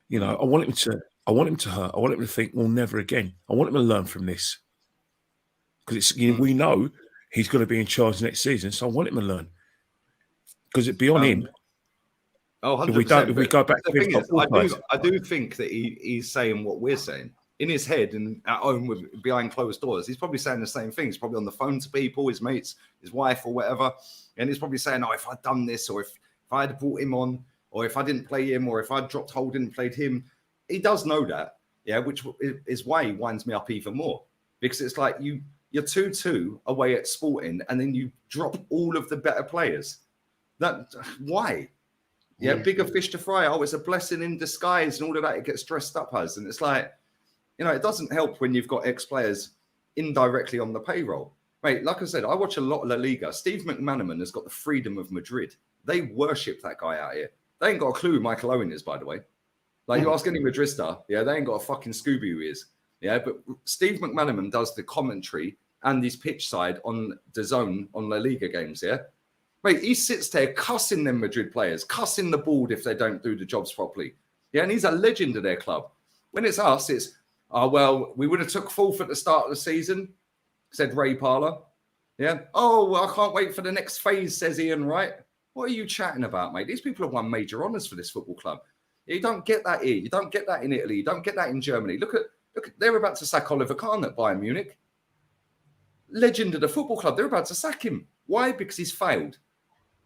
You know, I want him to hurt. I want him to think, well, never again. I want him to learn from this because we know he's going to be in charge next season. So I want him to learn because it'd be on him. Oh, 100%. If we go back to the thing is, I do think that he's saying what we're saying. In his head and at home behind closed doors, he's probably saying the same thing. He's probably on the phone to people, his mates, his wife or whatever. And he's probably saying, oh, if I'd done this, or if I had brought him on, or if I didn't play him, or if I dropped Holden and played him. He does know that, yeah, which is why he winds me up even more. Because it's like you're 2-2 away at Sporting and then you drop all of the better players. Why? Yeah, bigger fish to fry. Oh, it's a blessing in disguise and all of that. It gets dressed up as. And it's like, you know, it doesn't help when you've got ex-players indirectly on the payroll. Mate, like I said, I watch a lot of La Liga. Steve McManaman has got the freedom of Madrid. They worship that guy out here. They ain't got a clue who Michael Owen is, by the way. Like, you ask any Madrista, yeah, they ain't got a fucking Scooby who he is. Yeah, but Steve McManaman does the commentary and his pitch side on DAZN on La Liga games, yeah? Mate, he sits there cussing them Madrid players, cussing the board if they don't do the jobs properly. Yeah, and he's a legend of their club. When it's us, it's, oh, well, we would have took fourth at the start of the season, said Ray Parlour. Yeah. Oh, well, I can't wait for the next phase, says Ian Wright. What are you chatting about, mate? These people have won major honours for this football club. You don't get that here. You don't get that in Italy. You don't get that in Germany. Look at they're about to sack Oliver Kahn at Bayern Munich. Legend of the football club. They're about to sack him. Why? Because he's failed.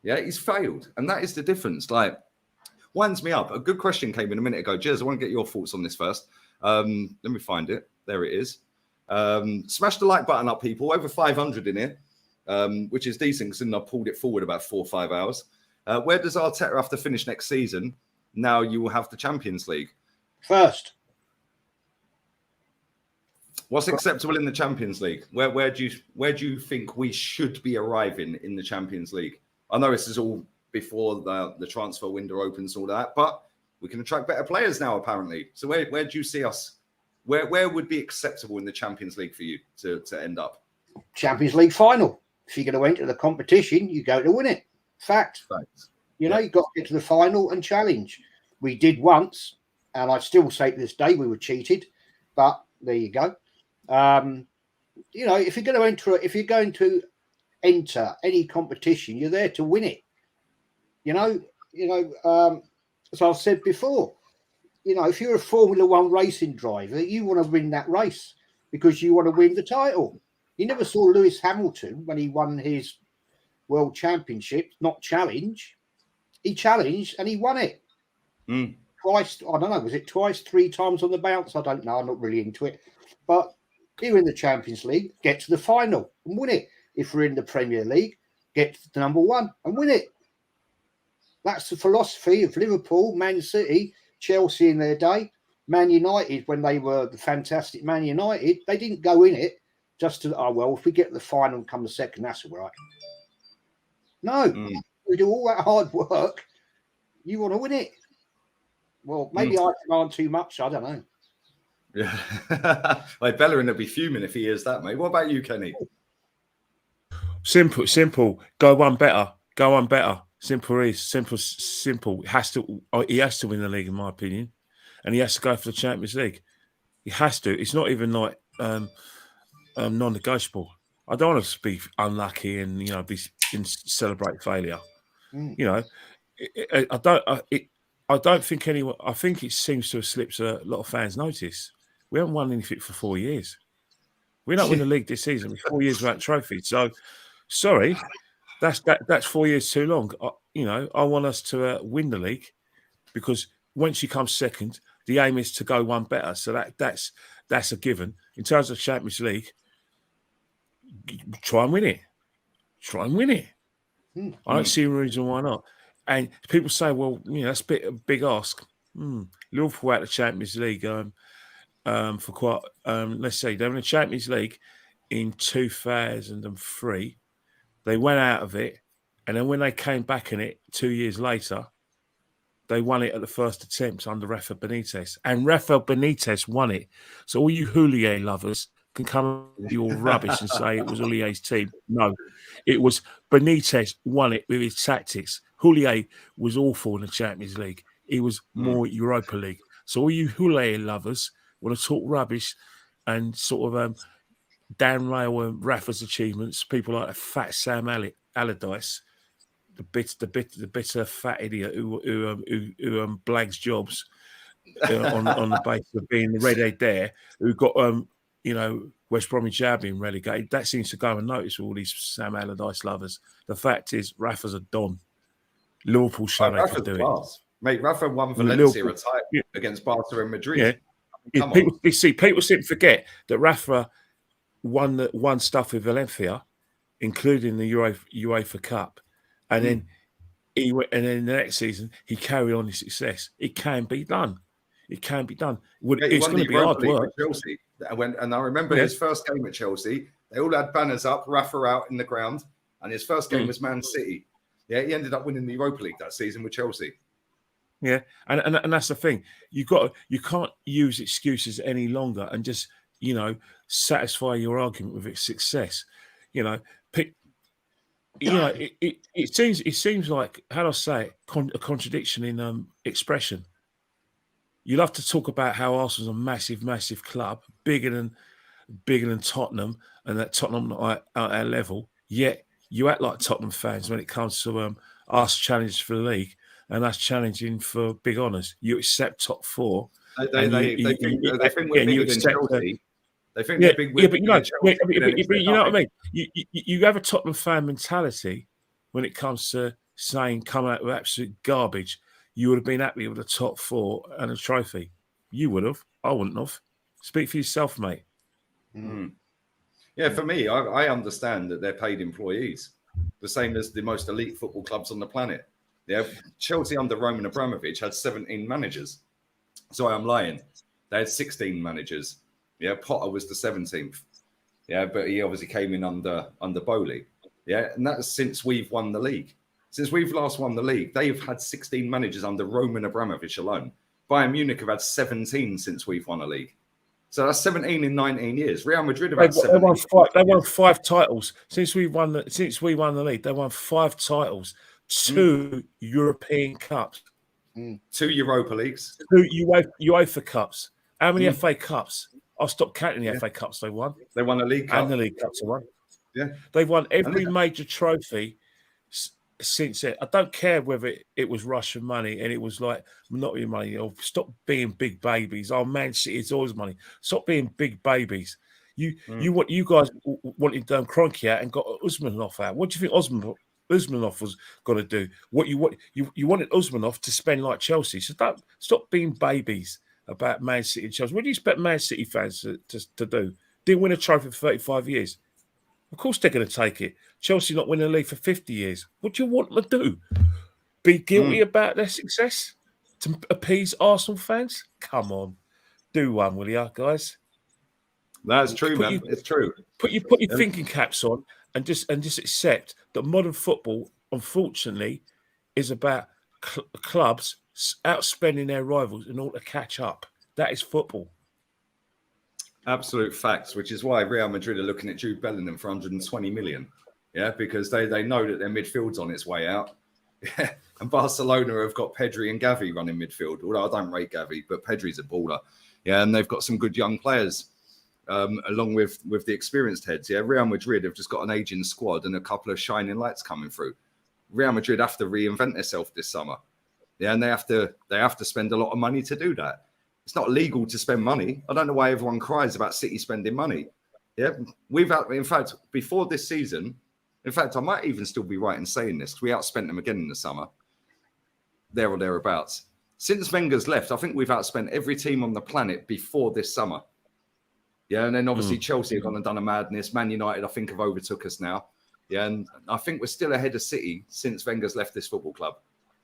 Yeah, he's failed. And that is the difference. Like, winds me up. A good question came in a minute ago. Jez, I want to get your thoughts on this first. Let me find it. There it is. Smash the like button up, people. Over 500 in here, which is decent because I pulled it forward about 4 or 5 hours. Where does Arteta have to finish next season? Now you will have the Champions League. First. What's acceptable in the Champions League? Where do you think we should be arriving in the Champions League? I know this is all before the transfer window opens and all that, but we can attract better players now, apparently. So where do you see us? Where would be acceptable in the Champions League for you to end up? Champions League final. If you're going to enter the competition, you go to win it. Fact. You know, you've got to get to the final and challenge. We did once, and I still say to this day we were cheated, but there you go. You know, if you're going to enter any competition, you're there to win it. As I've said before, you know, if you're a Formula One racing driver, you want to win that race because you want to win the title. You never saw Lewis Hamilton when he won his World Championship, not challenge. He challenged and he won it. Twice. I don't know. Was it twice, 3 times on the bounce? I don't know. I'm not really into it. But here in the Champions League, get to the final and win it. If we're in the Premier League, get to number 1 and win it. That's the philosophy of Liverpool, Man City, Chelsea in their day, Man United when they were the fantastic Man United. They didn't go in it just to, oh, well, if we get to the final and come the second, that's all right. No, we do all that hard work. You want to win it. Well, maybe I demand too much. I don't know. Yeah. Like Bellerin will be fuming if he hears that, mate. What about you, Kenny? Simple. Go one better. Simple. He has to win the league, in my opinion, and he has to go for the Champions League. He has to. It's not even like non-negotiable. I don't want to be unlucky and celebrate failure. You know, I don't think anyone. I think it seems to have slipped a lot of fans' notice. We haven't won anything for 4 years. We don't win the league this season. We're 4 years without trophies. So, sorry, that's 4 years too long. I want us to win the league because once you come second, the aim is to go one better. So that's a given. In terms of Champions League, try and win it. I don't see a reason why not. And people say, well, that's a big ask. Liverpool out of the Champions League for quite, let's say, they were in the Champions League in 2003. They went out of it. And then when they came back in it 2 years later, They won it at the first attempt under Rafa Benitez, and Rafa Benitez won it. So all you Houllier lovers can come with your rubbish and say it was Houlier's team. No, it was Benitez won it with his tactics. Houllier was awful in the Champions League. He was more Europa League. So all you Houllier lovers want to talk rubbish and sort of downrail Rafa's achievements. People like Fat Sam Allardyce, the bitter fat idiot who blags jobs on the basis of being the red head there, who got West Bromwich Albion relegated. That seems to go unnoticed with all these Sam Allardyce lovers. The fact is, Rafa's a don. Liverpool show they can do it. Mate, Rafa won Valencia a tie against Barca and Madrid. Yeah. People seem to forget that Rafa won stuff with Valencia, including the UEFA Cup, and then then the next season he carried on his success. It can be done. It can be done. It's going to be hard work. Chelsea. And I remember his first game at Chelsea. They all had banners up, Rafa out in the ground, and his first game was Man City. Yeah, he ended up winning the Europa League that season with Chelsea. Yeah, and that's the thing. You can't use excuses any longer and just satisfy your argument with its success. It seems like, how do I say it, a contradiction in expression. You love to talk about how Arsenal's a massive club, bigger than Tottenham, and that Tottenham not at our level. Yet you act like Tottenham fans when it comes to us challenging for the league and us challenging for big honours. You accept top four. They think we're bigger than Chelsea. They think they're big. But you know what I mean. You have a Tottenham fan mentality when it comes to saying come out with absolute garbage. You would have been happy with a top four and a trophy. You would have. I wouldn't have. Speak for yourself, mate. Mm. Yeah, for me, I understand that they're paid employees, the same as the most elite football clubs on the planet. Yeah, Chelsea under Roman Abramovich had 17 managers. So I'm lying. They had 16 managers. Yeah, Potter was the 17th. Yeah, but he obviously came in under Bowley. Yeah, and that's since we've won the league. Since we've last won the league, they've had 16 managers under Roman Abramovich alone. Bayern Munich have had 17 since we've won a league. So that's 17 in 19 years. Real Madrid have had 17. They won 5 titles since we won the league. They won 5 titles, 2 European Cups, 2 Europa Leagues, 2 UEFA Cups. How many FA Cups? I'll stop counting the FA Cups they won. They won a League Cup. And the League Cups they won. Yeah. They've won every major trophy since it. I don't care whether it was Russian money and it was like not your money. Or stop being big babies. Oh, Man City, it's always money. Stop being big babies. You guys wanted Kroenke out and got Usmanov out. What do you think Usmanov was going to do? You wanted Usmanov to spend like Chelsea. So stop being babies about Man City and Chelsea. What do you expect Man City fans to do? Didn't win a trophy for 35 years. Of course they're going to take it. Chelsea not winning a league for 50 years. What do you want them to do? Be guilty about their success? To appease Arsenal fans? Come on. Do one, will you, guys? That's true, man. It's true. Put your thinking caps on and just accept that modern football, unfortunately, is about clubs outspending their rivals in order to catch up. That is football. Absolute facts, which is why Real Madrid are looking at Jude Bellingham for 120 million. Yeah, because they know that their midfield's on its way out. Yeah. And Barcelona have got Pedri and Gavi running midfield. Although I don't rate Gavi, but Pedri's a baller. Yeah, and they've got some good young players along with the experienced heads. Yeah, Real Madrid have just got an aging squad and a couple of shining lights coming through. Real Madrid have to reinvent themselves this summer. Yeah, and they have to spend a lot of money to do that. It's not legal to spend money. I don't know why everyone cries about City spending money. Yeah, in fact, before this season, in fact, I might even still be right in saying this because we outspent them again in the summer, there or thereabouts. Since Wenger's left, I think we've outspent every team on the planet before this summer. Yeah, and then obviously Chelsea have gone and done a madness. Man United, I think, have overtook us now. Yeah, and I think we're still ahead of City since Wenger's left this football club.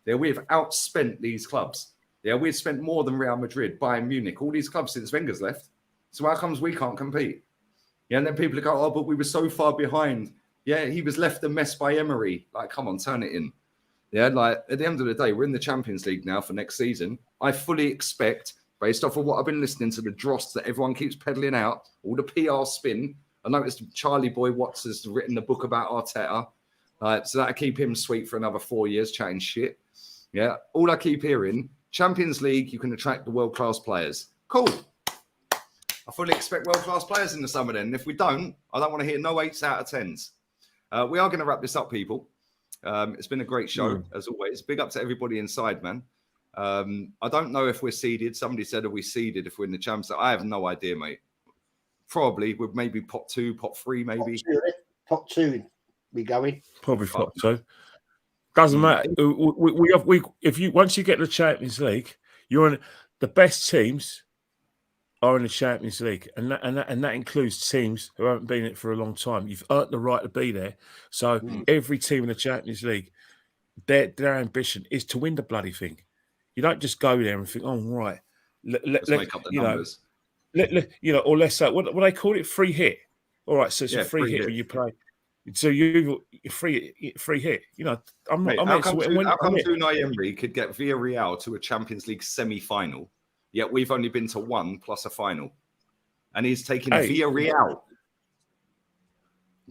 Yeah, we have outspent these clubs. Yeah, we've spent more than Real Madrid, Bayern Munich, all these clubs since Wenger's left. So how comes we can't compete? Yeah, and then people go, oh, but we were so far behind. Yeah, he was left a mess by Emery. Like, come on, turn it in. Yeah, like at the end of the day, we're in the Champions League now for next season. I fully expect, based off of what I've been listening to, the dross that everyone keeps peddling out, all the PR spin. I noticed Charlie Boy Watts has written a book about Arteta. So that'll keep him sweet for another 4 years chatting shit. Yeah, all I keep hearing, Champions League, you can attract the world-class players. Cool. I fully expect world-class players in the summer then. And if we don't, I don't want to hear no 8s out of 10s. We are going to wrap this up, people. It's been a great show, as always. Big up to everybody inside, man. I don't know if we're seeded. Somebody said, are we seeded if we're in the Champions League? I have no idea, mate. Probably. We're maybe pot 2, pot 3, maybe. Pot 2, we going. Probably pot 2. Doesn't matter. Once you get the Champions League, you're in the best teams are in the Champions League, and that includes teams who haven't been in it for a long time. You've earned the right to be there. So every team in the Champions League, their ambition is to win the bloody thing. You don't just go there and think, "Oh, right, let's make up the numbers." Or let's say what they call it, free hit. All right, so it's a free hit when you play. So you free hit. How come Unai Emery could get Villarreal to a Champions League semi-final? Yet we've only been to 1 plus a final. And he's taking Villarreal.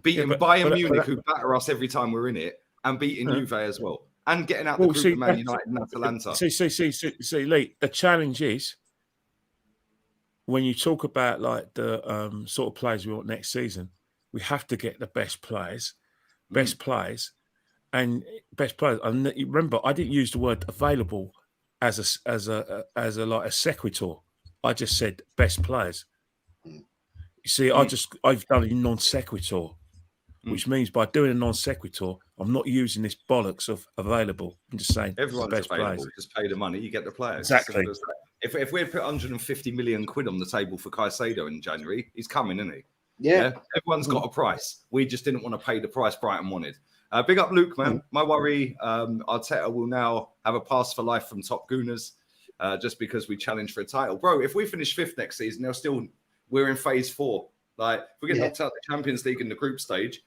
Beating Bayern Munich, who batter us every time we're in it, and beating Juve as well. And getting out the group of Man United and Atalanta. See, Lee, the challenge is when you talk about like the sort of players we want next season, we have to get the best players. And remember, I didn't use the word available as a sequitur. I just said best players. You see, I've done a non sequitur, which means by doing a non sequitur, I'm not using this bollocks of available. I'm just saying everyone's best available. Players. Just pay the money, you get the players. Exactly. If we had put 150 million quid on the table for Caicedo in January, he's coming, isn't he? Yeah. Everyone's got a price. We just didn't want to pay the price Brighton wanted. Big up Luke, man. My worry, Arteta will now have a pass for life from Top Gooners just because we challenged for a title. Bro, if we finish 5th next season, we're in phase 4. Like, if we get knocked out the Champions League in the group stage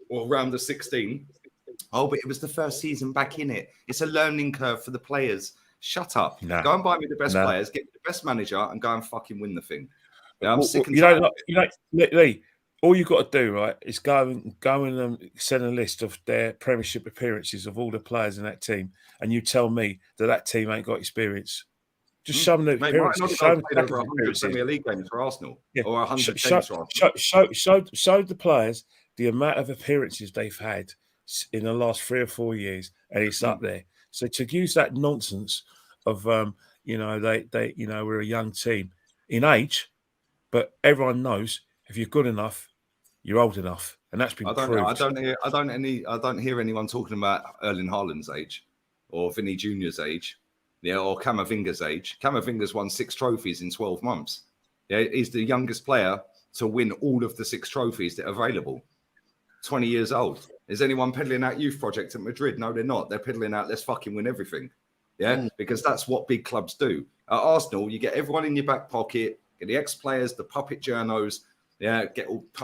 or round of 16, but it was the first season back in it. It's a learning curve for the players. Shut up. Go and buy me the best players, get the best manager, and go and fucking win the thing. Yeah, I'm sick and tired. Lee, all you've got to do, right, is go and send a list of their Premiership appearances of all the players in that team, and you tell me that team ain't got experience. Just show them the appearances. Show them played over 100 Premier League games for Arsenal, or 100 games for Arsenal. Show the players the amount of appearances they've had in the last 3 or 4 years, and it's up there. So to use that nonsense of we're a young team in age, but everyone knows if you're good enough, you're old enough, and that's been proved. I don't hear anyone talking about Erling Haaland's age, or Vinny Junior's age, or Camavinga's age. Camavinga's won 6 trophies in 12 months. Yeah, he's the youngest player to win all of the 6 trophies that are available. 20 years old. Is anyone peddling out youth project at Madrid? No, they're not. They're peddling out let's fucking win everything. Yeah, because that's what big clubs do. At Arsenal, you get everyone in your back pocket. Get the ex-players, the puppet journos. Yeah,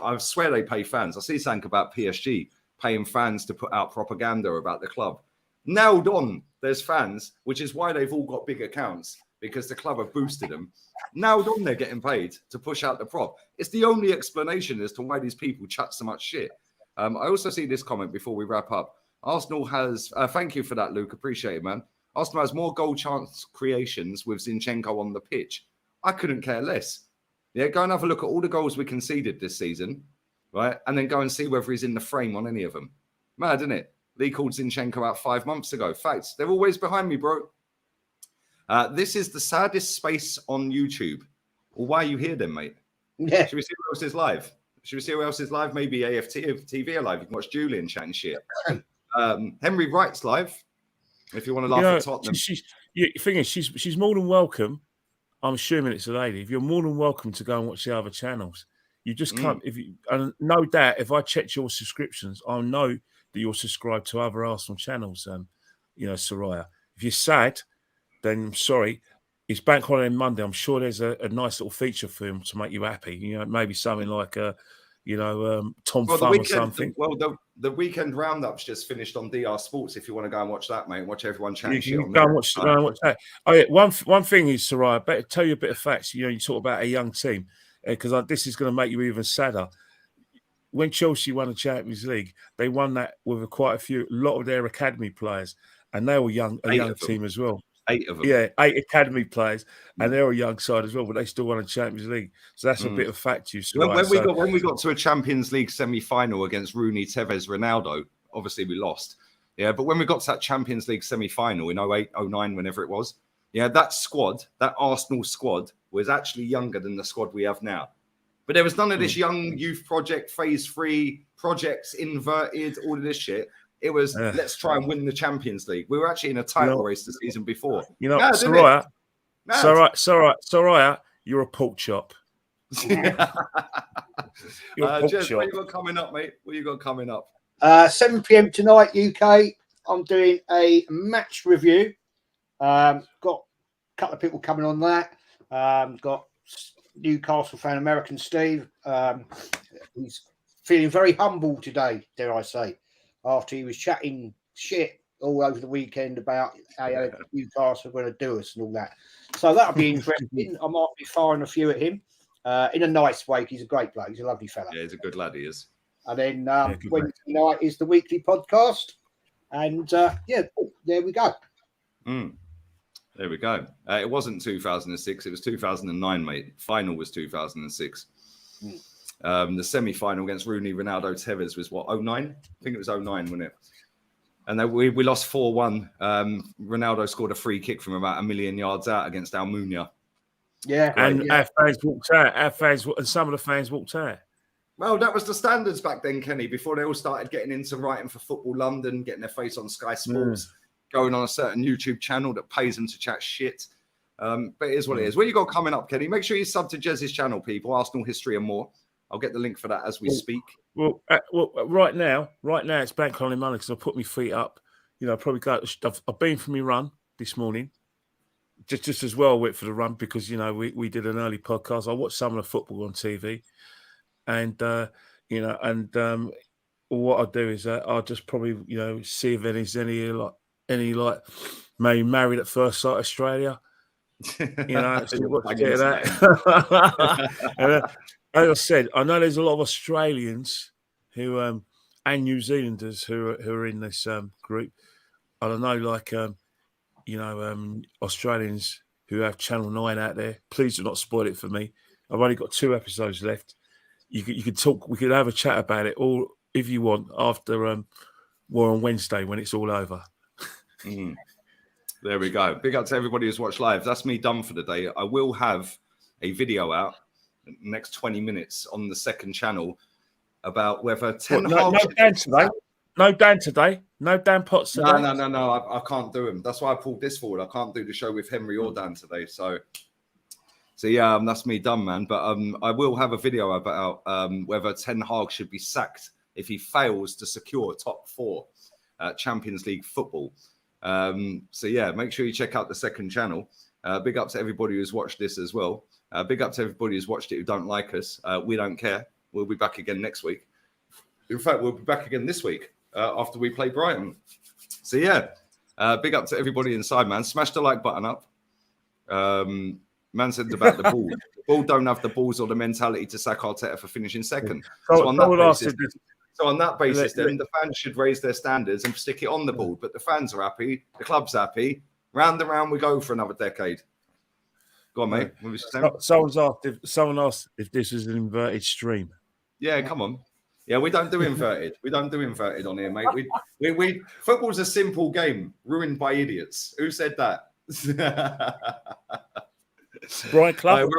I swear they pay fans. I see something about PSG paying fans to put out propaganda about the club. Nailed on, there's fans, which is why they've all got big accounts, because the club have boosted them. Nailed on, they're getting paid to push out the prop. It's the only explanation as to why these people chat so much shit. I also see this comment before we wrap up. Arsenal has, thank you for that, Luke. Appreciate it, man. Arsenal has more goal chance creations with Zinchenko on the pitch. I couldn't care less. Yeah, go and have a look at all the goals we conceded this season, right? And then go and see whether he's in the frame on any of them. Mad, isn't it? Lee called Zinchenko out 5 months ago. Facts. They're always behind me, bro. This is the saddest space on YouTube. Well, why are you here then, mate? Yeah. Should we see who else is live? Should we see who else is live? Maybe AFT TV are live. You can watch Julian chatting shit. Henry Wright's live. If you want to laugh at Tottenham. The thing is, she's more than welcome. I'm assuming it's a lady. If you're more than welcome to go and watch the other channels, you just can't. And no doubt, if I checked your subscriptions, I'll know that you're subscribed to other Arsenal channels. Soraya. If you're sad, then I'm sorry. It's Bank Holiday Monday. I'm sure there's a nice little feature film to make you happy. Maybe something like Tom Thumb or something. Well, the weekend roundups just finished on DR Sports. If you want to go and watch that, mate, watch everyone chatting shit on go there. and watch that. Oh yeah, one thing is, Soraya, I better tell you a bit of facts. You know, you talk about a young team because this is going to make you even sadder. When Chelsea won the Champions League, they won that with a lot of their academy players, and they were a young team as well. 8 of them. Yeah, 8 academy players, and they're a young side as well, but they still won a Champions League. So that's a bit of fact to you. When we got to a Champions League semi-final against Rooney, Tevez, Ronaldo, obviously we lost. Yeah, but when we got to that Champions League semi-final in 08, 09, whenever it was, yeah, that squad, that Arsenal squad, was actually younger than the squad we have now. But there was none of this young youth project, phase 3 projects, inverted, all of this shit. It was, let's try and win the Champions League. We were actually in a title race the season before. You know, Soraya, you're a pork chop. Jez, what you got coming up, mate? What you got coming up? 7 p.m. tonight, UK. I'm doing a match review. Got a couple of people coming on that. Got Newcastle fan American Steve. He's feeling very humble today, dare I say, after he was chatting shit all over the weekend about how Newcastle were going to do us and all that. So that'll be interesting. I might be firing a few at him in a nice way. He's a great bloke. He's a lovely fella. Yeah, he's a good lad, he is. And then Wednesday night is the weekly podcast. And there we go. There we go. It wasn't 2006. It was 2009, mate. Final was 2006. The semi-final against Rooney, Ronaldo, Tevez was what, 09? I think it was 09, wasn't it? And then we lost 4-1. Ronaldo scored a free kick from about 1 million yards out against Almunia. Yeah. And our fans walked out. And some of the fans walked out. Well, that was the standards back then, Kenny, before they all started getting into writing for Football London, getting their face on Sky Sports. Going on a certain YouTube channel that pays them to chat shit. But it is what it is. What you got coming up, Kenny? Make sure you sub to JEZ'S channel, people. Arsenal history and more. I'll get the link for that as we speak. Well, right now it's bank holiday Monday because I put my feet up. You know, probably I've been for my run this morning, just as well. Wait for the run because you know we did an early podcast. I watched some of the football on TV, and what I do is I'll just probably see if there's any maybe Married at First Sight Australia, so watch it that. As I said, I know there's a lot of Australians who and New Zealanders who are in this group. I don't know, Australians who have Channel 9 out there. Please do not spoil it for me. I've only got 2 episodes left. You could talk. We could have a chat about it all if you want after War on Wednesday when it's all over. There we go. Big up to everybody who's watched live. That's me done for the day. I will have a video out in the next 20 minutes on the second channel about whether Ten Hag... No Dan today. No Dan Potts today. No. I can't do him. That's why I pulled this forward. I can't do the show with Henry or Dan today. So yeah, that's me done, man. But I will have a video about whether Ten Hag should be sacked if he fails to secure top 4 Champions League football. So yeah, make sure you check out the second channel. Big up to everybody who's watched this as well. Big up to everybody who's watched it who don't like us. We don't care. We'll be back again next week. In fact, we'll be back again this week after we play Brighton. So yeah, big up to everybody inside, man. Smash the like button up. Man said about the ball. The ball don't have the balls or the mentality to sack Arteta for finishing second. So on that basis, then the fans should raise their standards and stick it on the board. But the fans are happy, the club's happy. Round and round we go for another decade. Go on, mate. Someone asked if this is an inverted stream. Yeah, come on. Yeah, we don't do inverted. We don't do inverted on here, mate. We football's a simple game ruined by idiots. Who said that? Brian Clough.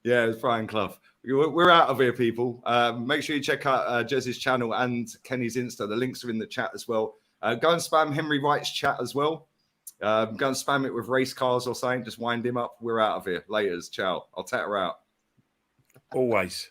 It's Brian Clough. We're out of here, people. Make sure you check out JEZ'S channel and Kenny's Insta. The links are in the chat as well. Go and spam Henry Wright's chat as well. Go and spam it with race cars or something. Just wind him up. We're out of here. Laters. Ciao. I'll take her out. Always.